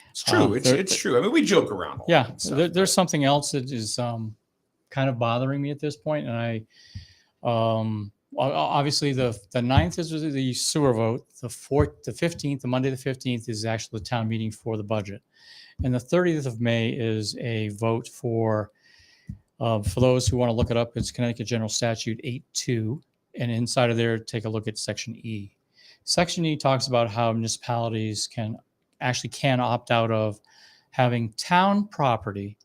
It's true. It's true. I mean, we joke around. Yeah. There's something else that is kind of bothering me at this point. And obviously the 9th is the sewer vote. The 15th, the Monday the 15th is actually the town meeting for the budget. And the 30th of May is a vote for those who want to look it up, it's Connecticut General Statute 8.2. And inside of there, take a look at Section E. Section E talks about how municipalities can opt out of having town property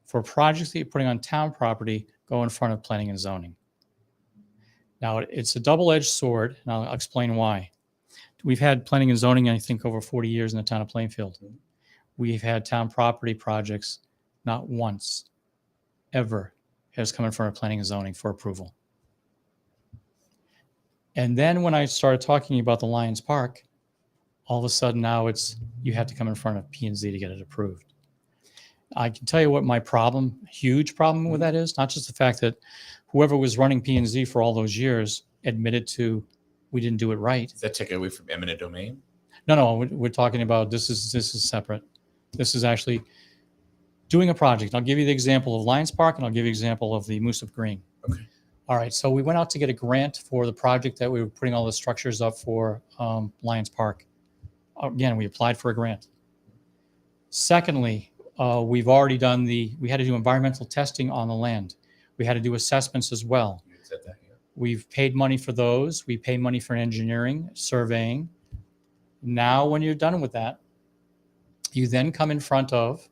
for projects that you're putting on town property go in front of planning and zoning. Now, it's a double-edged sword, and I'll explain why. We've had planning and zoning, I think, over 40 years in the town of Plainfield. We've had town property projects not once, ever, has come in front of planning and zoning for approval. And then when I started talking about the Lions Park, all of a sudden now you have to come in front of P&Z to get it approved. I can tell you what my huge problem with that is, not just the fact that whoever was running P&Z for all those years admitted to we didn't do it right. Does that take away from eminent domain? No, we're talking about this is separate. This is actually doing a project. I'll give you the example of Lions Park and I'll give you the example of the Moose of Green. Okay. All right, so we went out to get a grant for the project that we were putting all the structures up for Lions Park. Again, we applied for a grant. Secondly, we've already we had to do environmental testing on the land. We had to do assessments as well. You said that, yeah. We've paid money for those. We pay money for engineering, surveying. Now, when you're done with that, you then come in front of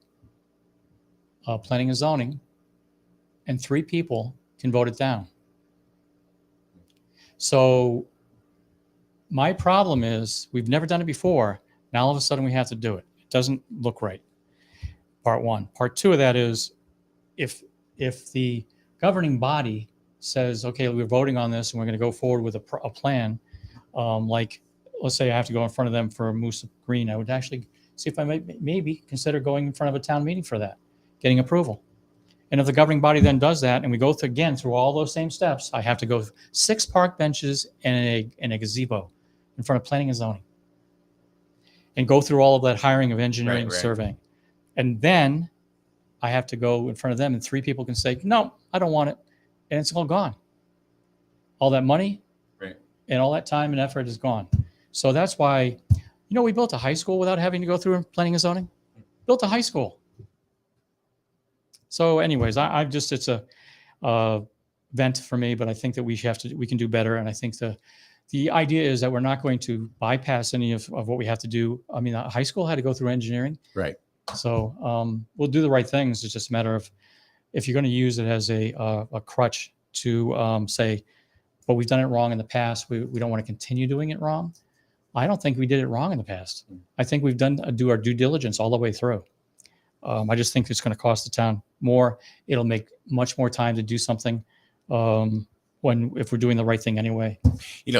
planning and zoning, and 3 people can vote it down. So my problem is we've never done it before. Now all of a sudden we have to do it. It doesn't look right. Part 1. Part 2 of that is if the governing body says, okay, we're voting on this and we're going to go forward with a plan, like let's say I have to go in front of them for Moose Green, I would actually see if I might maybe consider going in front of a town meeting for that, getting approval. And if the governing body then does that, and we go again through all those same steps, I have to go 6 park benches and a gazebo in front of planning and zoning, and go through all of that hiring of engineering, Right. surveying, and then I have to go in front of them, and 3 people can say, no, I don't want it, and it's all gone. All that money, Right. and all that time and effort is gone. So that's why, we built a high school without having to go through planning and zoning. Built a high school. So anyways, I've just, it's a vent for me, but I think that we can do better. And I think the idea is that we're not going to bypass any of what we have to do. I mean, high school had to go through engineering. Right. So we'll do the right things. It's just a matter of if you're going to use it as a crutch to say, but we've done it wrong in the past. We don't want to continue doing it wrong. I don't think we did it wrong in the past. I think we've do our due diligence all the way through. I just think it's going to cost the town more. It'll make much more time to do something if we're doing the right thing anyway.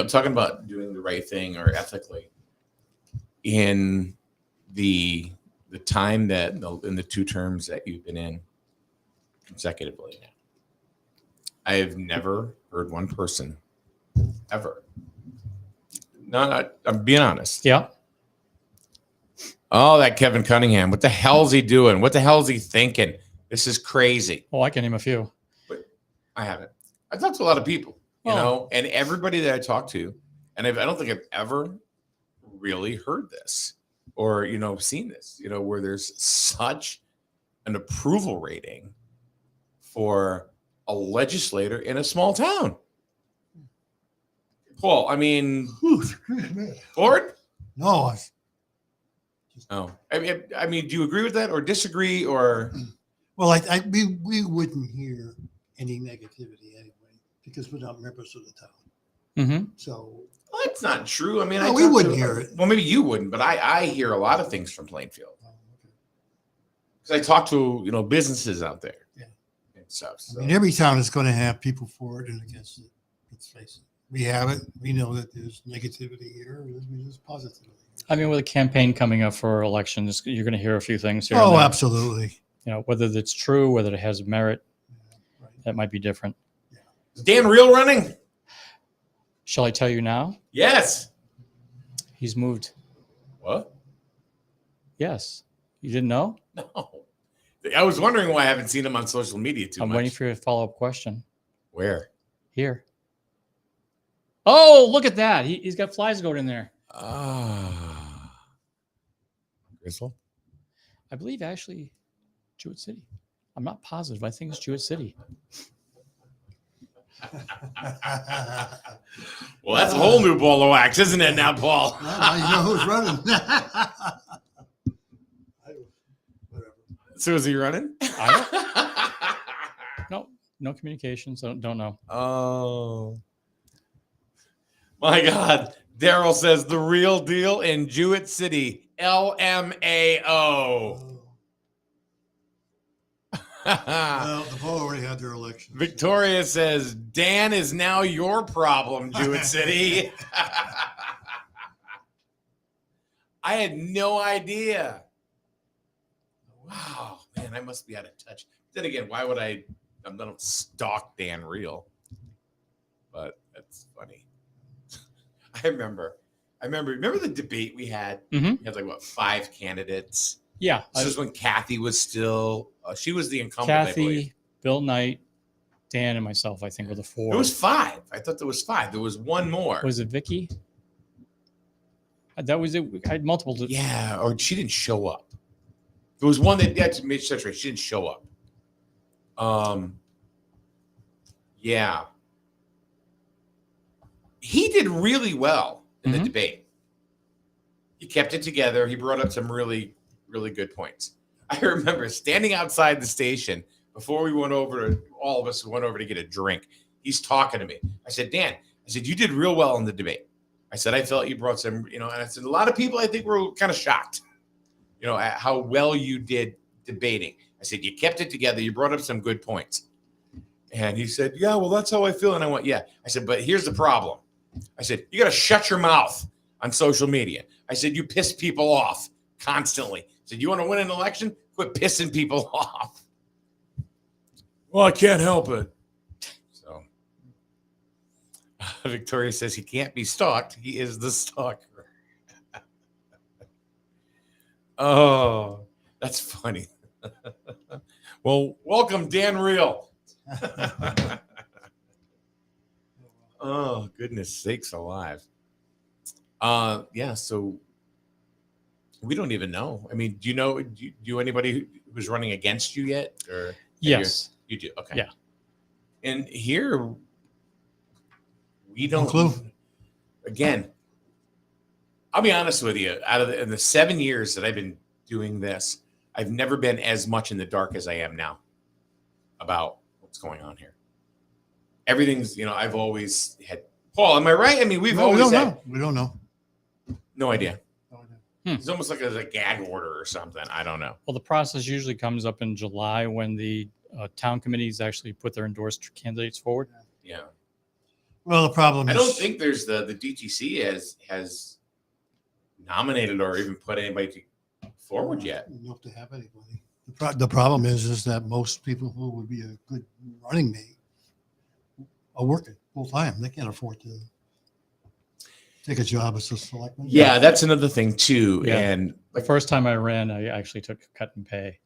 Talking about doing the right thing or ethically, in the time that in the 2 terms that you've been in consecutively, I have never heard one person ever. No, I'm being honest. Yeah. Oh, that Kevin Cunningham. What the hell is he doing? What the hell is he thinking? This is crazy. Oh, I can name a few. But I haven't. I talked to a lot of people, and everybody that I talked to, and I don't think I've ever really heard this or, seen this, where there's such an approval rating for a legislator in a small town. Paul, I mean, Ford? No, Oh, I mean, do you agree with that or disagree or? well, we wouldn't hear any negativity anyway because we're not members of the town. Mm-hmm. So Well, that's not true. I mean, No, we wouldn't hear it. Well, maybe you wouldn't, but I hear a lot of things from Plainfield because I talk to businesses out there. Yeah. And stuff. I So. mean, every town is going to have people for it and against it. Let's face it. We have it. We know that there's negativity here. There's positivity. I mean, with a campaign coming up for elections, you're going to hear a few things here. and Oh, there. absolutely. Whether it's true, whether it has merit, Yeah, right. that might be different. Is Dan Real running? Shall I tell you now? Yes. He's moved. What? Yes. You didn't know? No. I was wondering why I haven't seen him on social media too I'm much. waiting for your follow-up question. Where? Here. Oh, look at that. He's got flies going in there. Gristle? I believe actually Jewett City. I'm not positive. I think it's Jewett City. Well, that's a whole new ball of wax, isn't it now, Paul? Now you know who's running. Whatever. So is he running? No communications. Don't know. Oh. My God. Daryl says the real deal in Jewett City. LMAO. Well, the poll already had their election. Victoria says Dan is now your problem, Jewett City. I had no idea. Wow, man, I must be out of touch. Then again, why would I don't stalk Dan Real? But that's funny. I remember the debate we had? Mhm. We had like 5 candidates. Yeah. This is when Kathy was still she was the incumbent, I believe. Kathy, Bill Knight, Dan, and myself, I think, were the 4. It was 5. I thought there was 5. There was one more. Was it Vicky? That was it. I had multiple. Yeah, or she didn't show up. There was one that to make such right. She didn't show up. Yeah. he did really well in the Mhm. debate. He kept it together. He brought up some really, really good points. I remember standing outside the station before we went over to, all of us went over to get a drink. He's talking to me. I said, Dan, I said, you did real well in the debate. I said, I felt you brought some, and I said, a lot of people I think were kind of shocked, at how well you did debating. I said, you kept it together. You brought up some good points. And he said, yeah, well, that's how I feel. And I went, yeah. I said, but here's the problem. I said, you got to shut your mouth on social media. I said, you piss people off constantly. I said, you want to win an election? Quit pissing people off. Well, I can't help it. So Victoria says he can't be stalked. He is the stalker. Oh, that's funny. Well, welcome, Dan Reel. Oh, goodness sakes alive. Yeah, so we don't even know. I mean, do you anybody who's running against you yet? Or Yes. you do. Okay. Yeah. And here we don't. No clue. Again, I'll be honest with you. In the 7 years that I've been doing this, I've never been as much in the dark as I am now about what's going on here. Everything's, I've always had. Paul, am I right? I mean, we don't know. We don't know. No idea. No idea. It's almost like a gag order or something. I don't know. Well, the process usually comes up in July when the town committees actually put their endorsed candidates forward. Yeah. Well, the problem is I don't think there's the DTC has nominated or even put anybody forward yet. enough to have anybody. The problem is that most people who would be a good running mate are working full time. They can't afford to take a job as a selectman. Yeah, that's another thing too. Yeah. And The first time I ran, I actually took a cut in pay.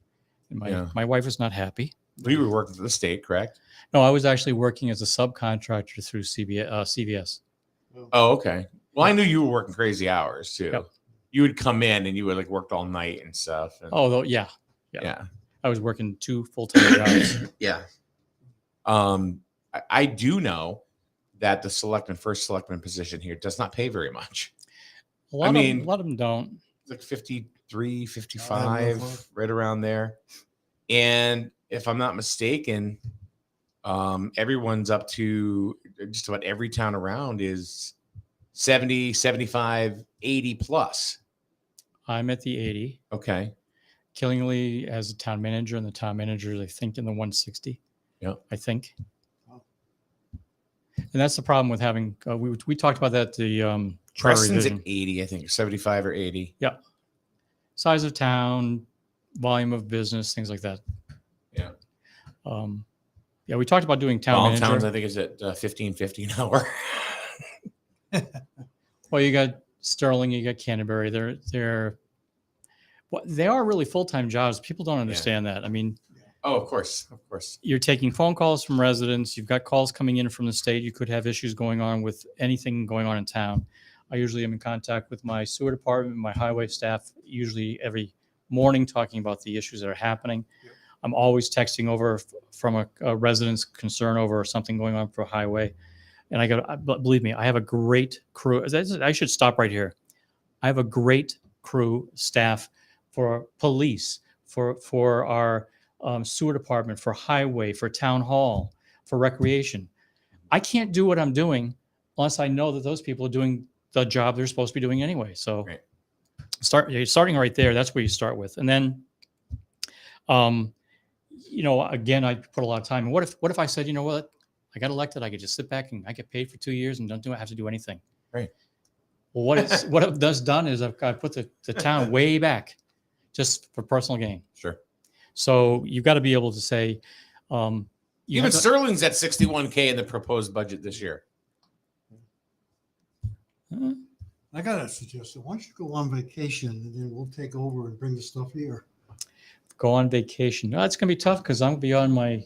And my wife was not happy. we were working for the state, correct? No, I was actually working as a subcontractor through CVS. Oh, okay. Well, I knew you were working crazy hours too. Yep. You would come in and you would worked all night and stuff. And, Oh, yeah. yeah. I was working 2 full-time jobs. Yeah. I do know that the first selectman position here does not pay very much. A lot of them don't. It's like 53, 55, right around there. And if I'm not mistaken, everyone's up to just about every town around is 70, 75, 80 plus. I'm at the 80. Okay. Killingly as a town manager, and the town manager is, I think, in the 160. Yeah. I think. And that's the problem with having, we talked about that, the charter Preston's at revision. 80, I think, 75 or 80. Yeah. Size of town, volume of business, things like that. Yeah. Yeah, we talked about doing town All manager. towns, I think, is at 15.50 an hour. Well, you got Sterling, you got Canterbury. They are really full-time jobs. People don't understand that. I mean, Oh, of course. Of course. you're taking phone calls from residents. You've got calls coming in from the state. You could have issues going on with anything going on in town. I usually am in contact with my sewer department, my highway staff, usually every morning, talking about the issues that are happening. Yep. I'm always texting over from a resident's concern over something going on for a highway. And believe me, I have a great crew. I should stop right here. I have a great crew staff for police, for our sewer department, for highway, for town hall, for recreation. I can't do what I'm doing unless I know that those people are doing the job they're supposed to be doing anyway. So Right. starting right there, that's where you start with. And then, again, I put a lot of time. And what if I said, you know what, I got elected, I could just sit back and I get paid for 2 years and don't have to do anything. Right. Well, what it does done is I've put the town way back just for personal gain. Sure. So you've got to be able to say, Even Sterling's at 61K in the proposed budget this year. I got a suggestion. Why don't you go on vacation and then we'll take over and bring the stuff here? go on vacation. No, it's going to be tough because I'm going to be on my.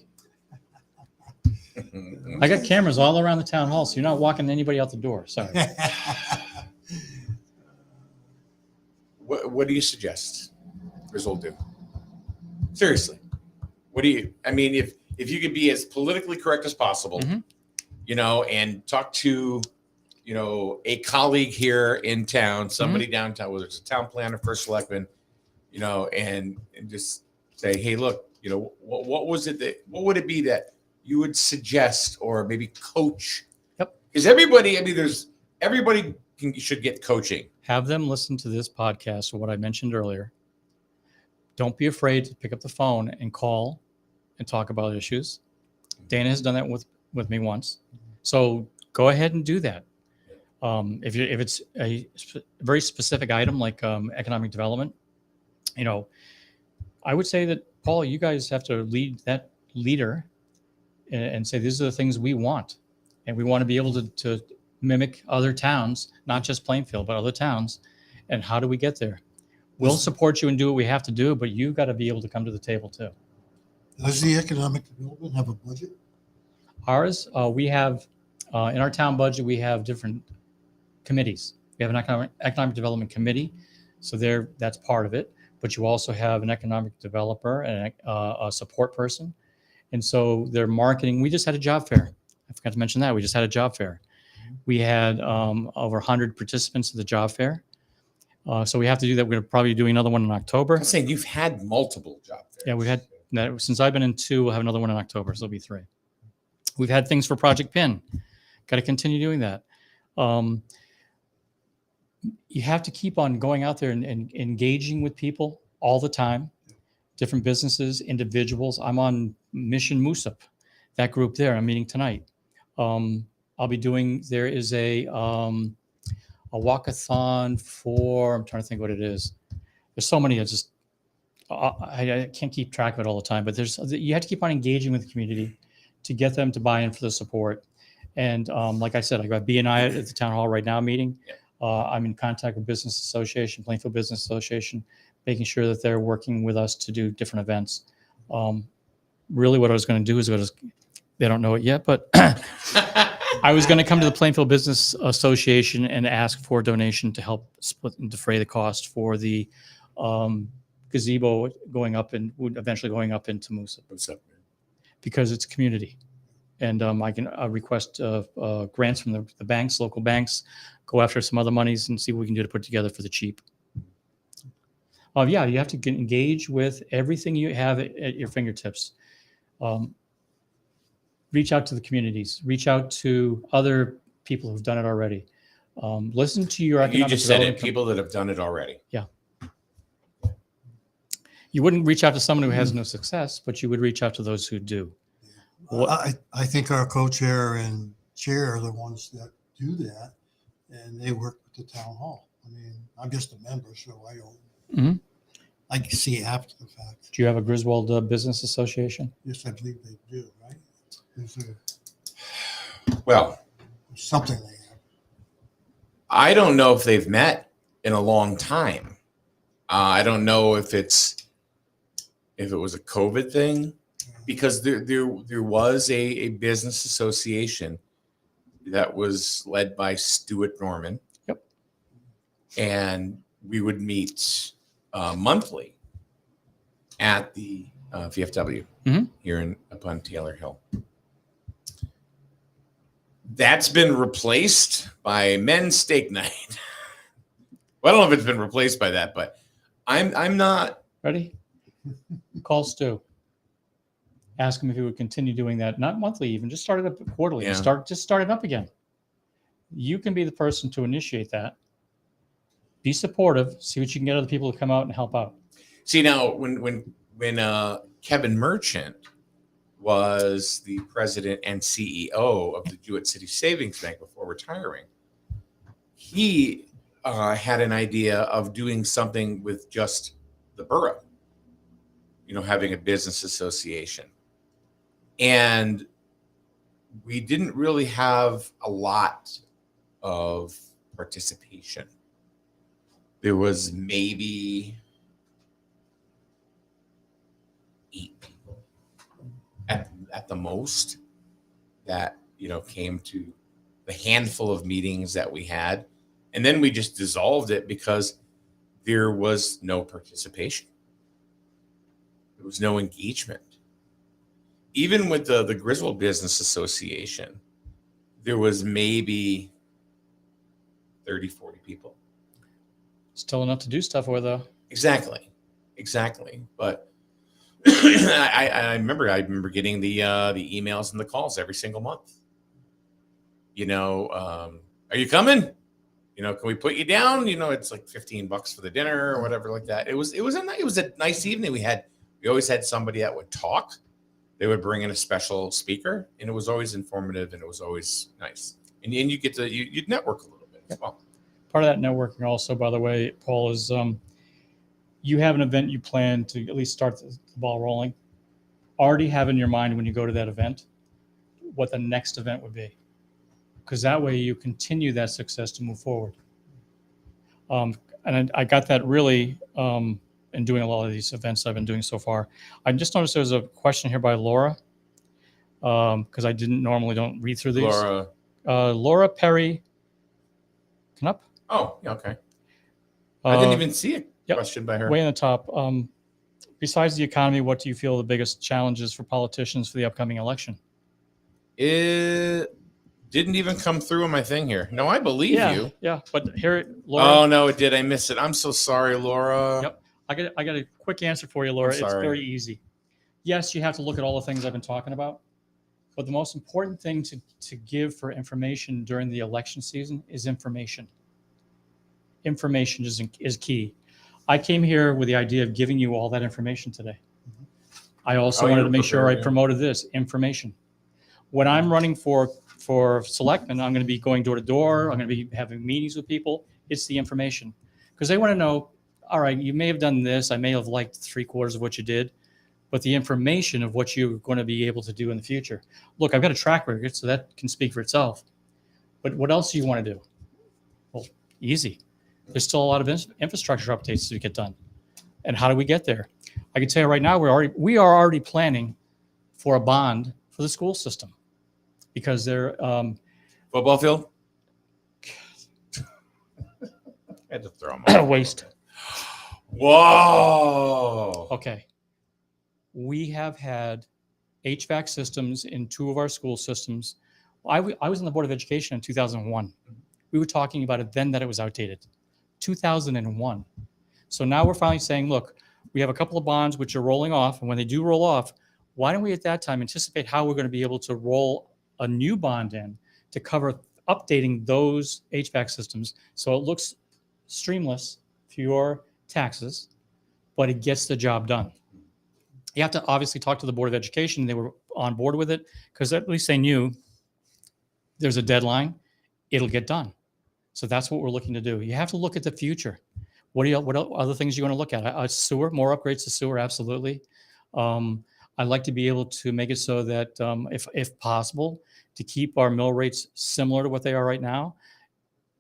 I got cameras all around the town hall, so you're not walking anybody out the door. Sorry. What do you suggest Griswold do? Seriously, what do you? I mean, if you could be as politically correct as possible, Mhm. and talk to, a colleague here in town, somebody downtown, whether it's a town planner, first selectman, and just say, hey, look, what was it what would it be that you would suggest or maybe coach? Yep. Because everybody, everybody should get coaching. Have them listen to this podcast or what I mentioned earlier. Don't be afraid to pick up the phone and call and talk about issues. Dana has done that with me once. So go ahead and do that. If it's a very specific item like economic development, I would say that, Paul, you guys have to lead that leader and say, these are the things we want. And we want to be able to mimic other towns, not just Plainfield, but other towns. And how do we get there? We'll support you and do what we have to do, but you've got to be able to come to the table too. Does the economic development have a budget? Ours, we have, in our town budget, we have different committees. We have an economic development committee. So that's part of it. But you also have an economic developer and a support person. And so their marketing, we just had a job fair. I forgot to mention that. We just had a job fair. We had over 100 participants at the job fair. So we have to do that. We're going to probably do another one in October. I'm saying you've had multiple job fairs. Yeah, we've had that since I've been in 2. We'll have another one in October. So it'll be 3. We've had things for Project PIN. Got to continue doing that. You have to keep on going out there and engaging with people all the time, different businesses, individuals. I'm on Mission Moosup, that group there. I'm meeting tonight. I'll be doing, there is a walkathon for, I'm trying to think what it is. There's so many, I can't keep track of it all the time, but you have to keep on engaging with the community to get them to buy in for the support. And like I said, I got B&I at the town hall right now meeting. I'm in contact with Business Association, Plainfield Business Association, making sure that they're working with us to do different events. Really what I was going to do is they don't know it yet, but I was going to come to the Plainfield Business Association and ask for a donation to help split and defray the cost for the gazebo eventually going up into Moosup. Because it's community. And I can request grants from the banks, local banks, go after some other monies and see what we can do to put together for the cheap. You have to engage with everything you have at your fingertips. Reach out to the communities, reach out to other people who've done it already. Listen to your economic You just said it, development people that have done it already. Yeah. You wouldn't reach out to someone who has no success, but you would reach out to those who do. I think our co-chair and chair are the ones that do that, and they work with the town hall. I mean, I'm just a member, so I don't. I can see after the fact. Do you have a Griswold Business Association? Yes, I believe they do, right? Is there Well, something they have? I don't know if they've met in a long time. I don't know if it was a COVID thing, because there was a business association that was led by Stuart Norman. Yep. And we would meet monthly at the VFW here upon Taylor Hill. That's been replaced by Men's Steak Night. Well, I don't know if it's been replaced by that, but I'm not ready. Call Stu. Ask him if he would continue doing that, not monthly, even just start it up quarterly. Yeah. Just start it up again. You can be the person to initiate that. Be supportive. See what you can get other people to come out and help out. See, now when Kevin Merchant was the president and CEO of the Jewett City Savings Bank before retiring, he had an idea of doing something with just the borough, having a business association. And we didn't really have a lot of participation. There was maybe 8 people at the most that came to the handful of meetings that we had, and then we just dissolved it because there was no participation. There was no engagement. Even with the Griswold Business Association, there was maybe 30, 40 people. Still enough to do stuff with, though. Exactly. But I remember getting the emails and the calls every single month. Are you coming? Can we put you down? It's like $15 for the dinner or whatever like that. It was a nice evening. We always had somebody that would talk. They would bring in a special speaker, and it was always informative, and it was always nice. And you get to you'd network a little bit as well. Part of that networking also, by the way, Paul, is you have an event you plan to at least start the ball rolling. Already have in your mind when you go to that event what the next event would be, because that way you continue that success to move forward. And I got that really in doing a lot of these events I've been doing so far. I just noticed there's a question here by Laura, because I don't read through these. Laura Perry. Come up. Oh, yeah, okay. I didn't even see a question by her. Way in the top. Besides the economy, what do you feel the biggest challenges for politicians for the upcoming election? It didn't even come through in my thing here. No, I believe you. Yeah, but here, Laura. Oh, no, it did. I missed it. I'm so sorry, Laura. Yep. I got a quick answer for you, Laura. It's very easy. Yes, you have to look at all the things I've been talking about, but the most important thing to give for information during the election season is information. Information is key. I came here with the idea of giving you all that information today. I also wanted to make sure I promoted this information. When I'm running for selectman, I'm going to be going door to door. I'm going to be having meetings with people. It's the information, because they want to know, all right, you may have done this. I may have liked 3/4 of what you did, but the information of what you're going to be able to do in the future. Look, I've got a track record, so that can speak for itself. But what else do you want to do? Well, easy. There's still a lot of infrastructure updates to get done. And how do we get there? I can tell you right now, we are already planning for a bond for the school system, because they're football field. I had to throw them out. Waste. Whoa. Okay. We have had HVAC systems in 2 of our school systems. I was on the Board of Education in 2001. We were talking about it then that it was outdated. 2001. So now we're finally saying, look, we have a couple of bonds which are rolling off. And when they do roll off, why don't we at that time anticipate how we're going to be able to roll a new bond in to cover updating those HVAC systems so it looks streamless for your taxes, but it gets the job done. You have to obviously talk to the Board of Education. They were on board with it because at least they knew there's a deadline. It'll get done. So that's what we're looking to do. You have to look at the future. What other things you want to look at? Sewer, more upgrades to sewer, absolutely. I'd like to be able to make it so that if possible, to keep our mill rates similar to what they are right now.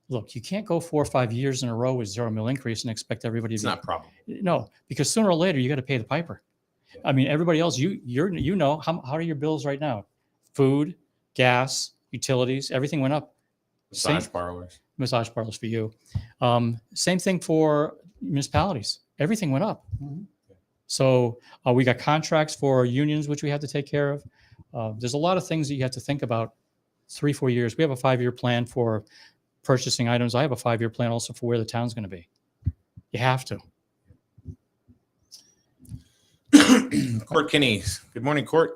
Look, you can't go 4 or 5 years in a row with 0 mill increase and expect everybody to be. It's not probable. No, because sooner or later you got to pay the piper. Yeah. I mean, everybody else, you know how are your bills right now? Food, gas, utilities, everything went up. Massage parlors for you. Same thing for municipalities. Everything went up. Mm-hmm. So we got contracts for unions, which we have to take care of. There's a lot of things that you have to think about. 3-4 years. We have a 5-year plan for purchasing items. I have a 5-year plan also for where the town's going to be. You have to. Court Kinney. Good morning, Court.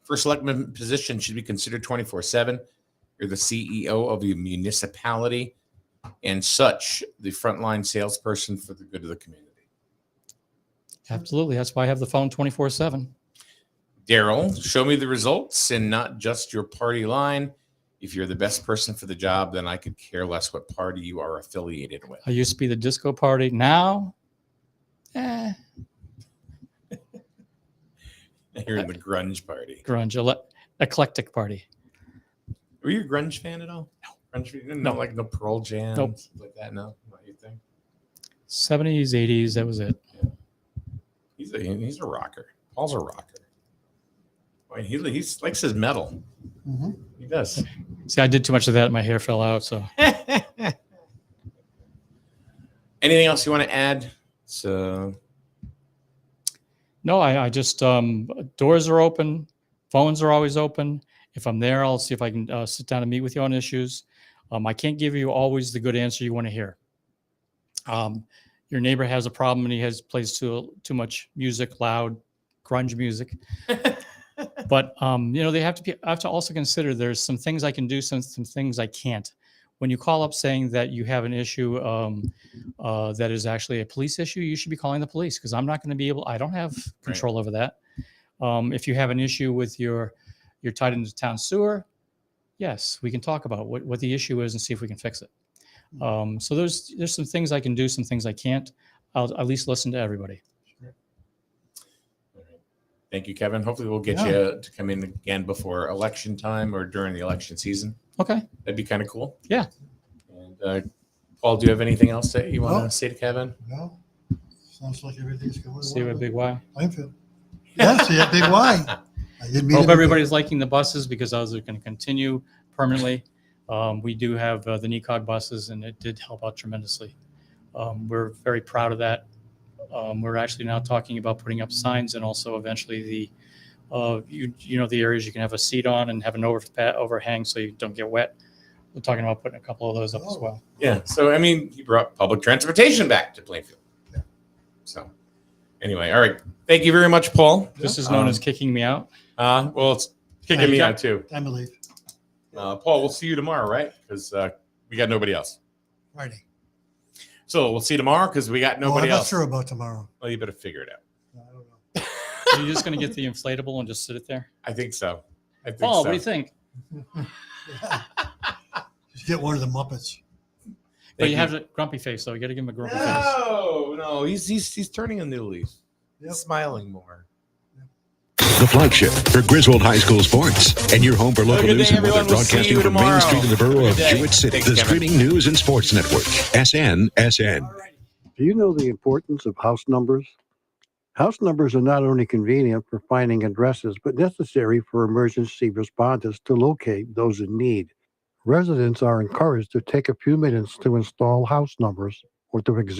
First selectman position should be considered 24/7. You're the CEO of a municipality and such, the frontline salesperson for the good of the community. Absolutely. That's why I have the phone 24/7. Daryl, show me the results and not just your party line. If you're the best person for the job, then I could care less what party you are affiliated with. I used to be the disco party. Now, You're in the grunge party. Grunge, eclectic party. Were you a grunge fan at all? No. Grunge, no, like no Pearl Jam, nope. Like that. No, not your thing. 70s, 80s, that was it. Yeah. He's a rocker. Paul's a rocker. I mean, he likes his metal. Mm-hmm. He does. See, I did too much of that, and my hair fell out. So, anything else you want to add? So, no, I just doors are open, phones are always open. If I'm there, I'll see if I can sit down and meet with you on issues. I can't give you always the good answer you want to hear. Your neighbor has a problem and he plays too much music, loud grunge music. But they have to also consider there's some things I can do, some things I can't. When you call up saying that you have an issue that is actually a police issue, you should be calling the police, because I'm not going to be able. I don't have control over that. If you have an issue with you're tied into town sewer, yes, we can talk about what the issue is and see if we can fix it. So there's some things I can do, some things I can't. I'll at least listen to everybody. Thank you, Kevin. Hopefully we'll get you to come in again before election time or during the election season. Okay. That'd be kind of cool. Yeah. And Paul, do you have anything else that you want to say to Kevin? No. Sounds like everything's going See you at Big Y. Plainfield. Yeah, see you at Big Y. I didn't mean Hope everybody's liking the buses, because those are going to continue permanently. We do have the NECOG buses, and it did help out tremendously. We're very proud of that. We're actually now talking about putting up signs, and also eventually the areas you can have a seat on and have an overhang so you don't get wet. We're talking about putting a couple of those up as well. Yeah. So, I mean, you brought public transportation back to Plainfield. Yeah. So, anyway, all right. Thank you very much, Paul. This is known as kicking me out. Well, it's kicking me out too. Time to leave. Paul, we'll see you tomorrow, right? Because we got nobody else. Friday. So we'll see you tomorrow because we got nobody I'm not else. sure about tomorrow. Well, you better figure it out. I don't know. Are you just going to get the inflatable and just sit it there? I think so. Paul, what do you think? Yeah. Just get one of the Muppets. But you have a grumpy face, so you got to give him a grumpy face. No, he's turning a new leaf. Yep. He's smiling more. The flagship for Griswold High School sports, and your home for local news and weather, broadcasting from Main Street in the borough of Jewett City. The streaming news and sports network, SNSN. Do you know the importance of house numbers? House numbers are not only convenient for finding addresses, but necessary for emergency responders to locate those in need. Residents are encouraged to take a few minutes to install house numbers or to examine